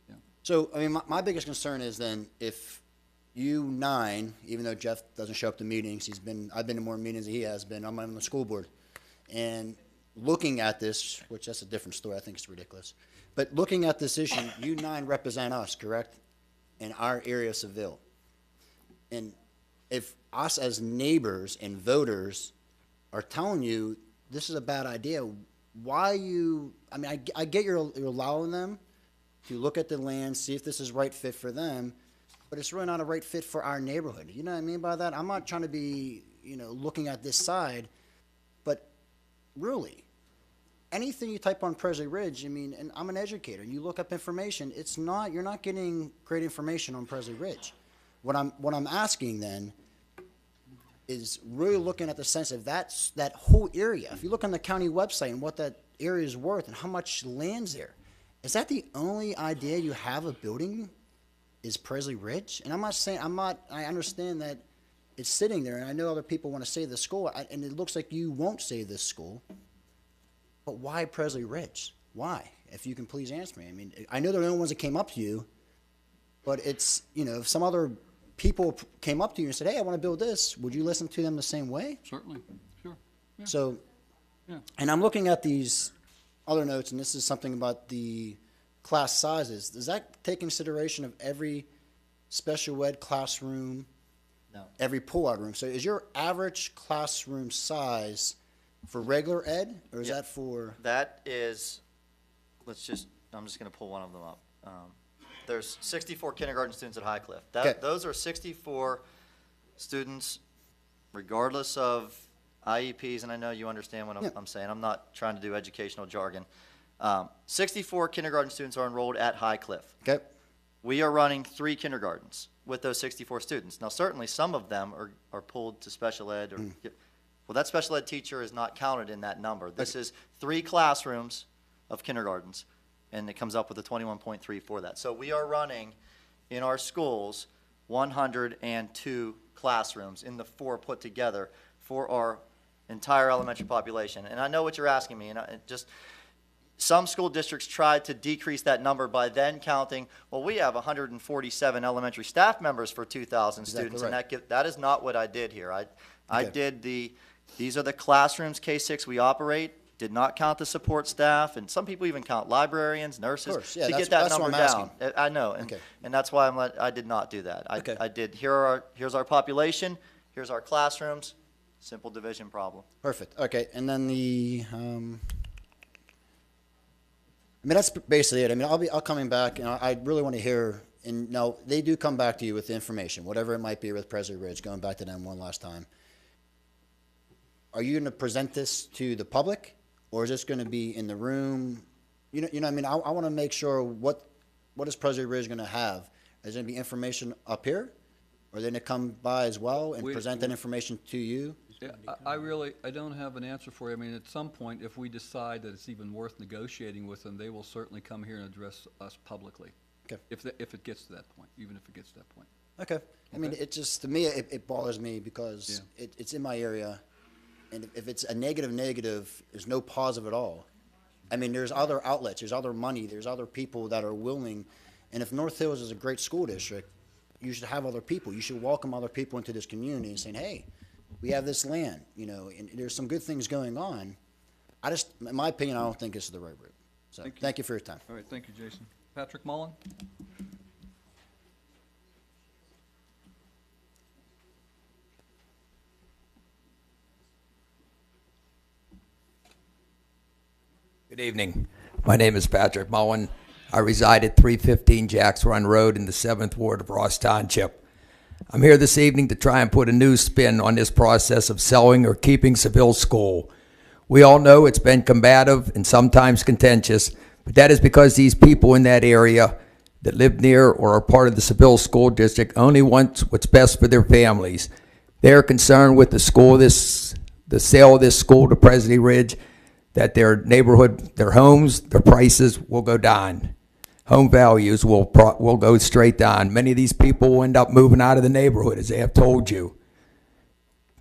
Speaker 1: Yeah.
Speaker 16: So, I mean, my biggest concern is then if you nine, even though Jeff doesn't show up to meetings, I've been to more meetings than he has been, I'm on the school board. And looking at this, which that's a different story, I think it's ridiculous. But looking at this issue, you nine represent us, correct? In our area of Seville. And if us as neighbors and voters are telling you this is a bad idea, why I mean, I get you're allowing them to look at the land, see if this is right fit for them, but it's really not a right fit for our neighborhood. You know what I mean by that? I'm not trying to be, looking at this side, but really, anything you type on Presley Ridge, I mean, and I'm an educator, you look up information, you're not getting great information on Presley Ridge. What I'm asking then is really looking at the sense of that whole area. If you look on the county website and what that area is worth and how much land's there, is that the only idea you have of building is Presley Ridge? And I understand that it's sitting there, and I know other people want to save the school, and it looks like you won't save this school. But why Presley Ridge? Why? If you can please answer me. I mean, I know they're the only ones that came up to you, but it's, if some other people came up to you and said, hey, I want to build this, would you listen to them the same way?
Speaker 1: Certainly, sure. Yeah.
Speaker 16: So,
Speaker 1: Yeah.
Speaker 16: and I'm looking at these other notes, and this is something about the class sizes. Does that take consideration of every special ed classroom?
Speaker 10: No.
Speaker 16: Every pull-out room? So is your average classroom size for regular ed, or is that for?
Speaker 10: That is, I'm just going to pull one of them up. There's 64 kindergarten students at Highcliffe.
Speaker 16: Okay.
Speaker 10: Those are 64 students, regardless of IEPs, and I know you understand what I'm saying. I'm not trying to do educational jargon. 64 kindergarten students are enrolled at Highcliffe.
Speaker 16: Okay.
Speaker 10: We are running 3 kindergartens with those 64 students. Now, certainly some of them are pulled to special ed. Well, that special ed teacher is not counted in that number. This is 3 classrooms of kindergartens, and it comes up with a 21.3 for that. So we are running in our schools 102 classrooms in the 4 put together for our entire elementary population. And I know what you're asking me, and some school districts tried to decrease that number by then counting, well, we have 147 elementary staff members for 2,000 students, and that is not what I did here. I did these are the classrooms, K-6 we operate, did not count the support staff, and some people even count librarians, nurses, to get that number down. I know, and that's why I did not do that. I did, here's our population, here's our classrooms, simple division problem.
Speaker 16: Perfect. Okay, and then I mean, that's basically it. I mean, I'll coming back, and I really want to hear, and now they do come back to you with the information, whatever it might be with Presley Ridge, going back to them one last time. Are you going to present this to the public, or is this going to be in the room? You know what I mean? I want to make sure what is Presley Ridge going to have? Is there going to be information up here, or are they going to come by as well and present that information to you?
Speaker 1: I don't have an answer for you. I mean, at some point, if we decide that it's even worth negotiating with them, they will certainly come here and address us publicly.
Speaker 16: Okay.
Speaker 1: If it gets to that point, even if it gets to that point.
Speaker 16: Okay. I mean, it just, to me, it bothers me because it's in my area, and if it's a negative, there's no positive at all. I mean, there's other outlets, there's other money, there's other people that are willing, and if North Hills is a great school district, you should have other people. You should welcome other people into this community and saying, hey, we have this land, you know, and there's some good things going on. I just, in my opinion, I don't think this is the right route. So, thank you for your time.
Speaker 1: All right, thank you, Jason. Patrick Mullen?
Speaker 17: Good evening. My name is Patrick Mullen. I reside at 315 Jacks Run Road in the 7th Ward of Ross Township. I'm here this evening to try and put a new spin on this process of selling or keeping Seville School. We all know it's been combative and sometimes contentious, but that is because these people in that area that live near or are part of the Seville School District only want what's best for their families. They're concerned with the sale of this school to Presley Ridge, that their neighborhood, their homes, their prices will go down. Home values will go straight down. Many of these people will end up moving out of the neighborhood, as they have told you.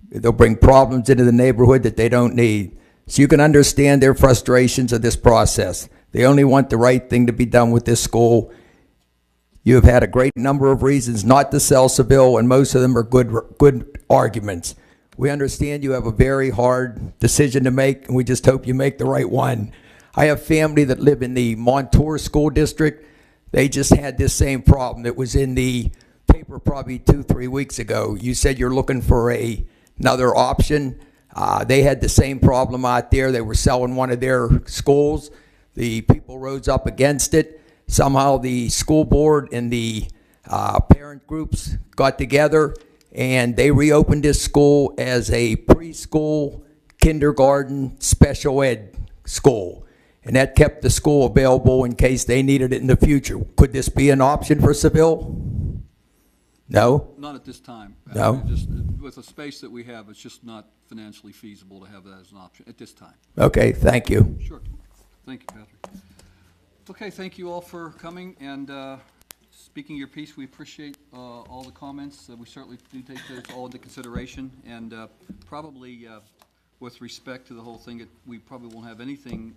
Speaker 17: They'll bring problems into the neighborhood that they don't need. So you can understand their frustrations of this process. They only want the right thing to be done with this school. You have had a great number of reasons not to sell Seville, and most of them are good arguments. We understand you have a very hard decision to make, and we just hope you make the right one. I have family that live in the Montour School District. They just had this same problem. It was in the paper probably 2-3 weeks ago. You said you're looking for another option. They had the same problem out there. They were selling one of their schools. The people rose up against it. Somehow the school board and the parent groups got together, and they reopened this school as a preschool, kindergarten, special ed school. And that kept the school available in case they needed it in the future. Could this be an option for Seville? No?
Speaker 1: Not at this time.
Speaker 17: No?
Speaker 1: Just with the space that we have, it's just not financially feasible to have that as an option at this time.
Speaker 17: Okay, thank you.
Speaker 1: Sure. Thank you, Patrick. Okay, thank you all for coming and speaking your piece. We appreciate all the comments. We certainly do take those all into consideration, and probably with respect to the whole thing, we probably won't have anything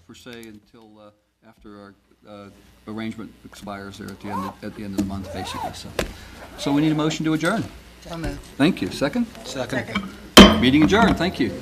Speaker 1: per se until after our arrangement expires there at the end of the month, basically. So we need a motion to adjourn.
Speaker 6: So moved.
Speaker 1: Thank you. Second? Second. Meeting adjourned. Thank you.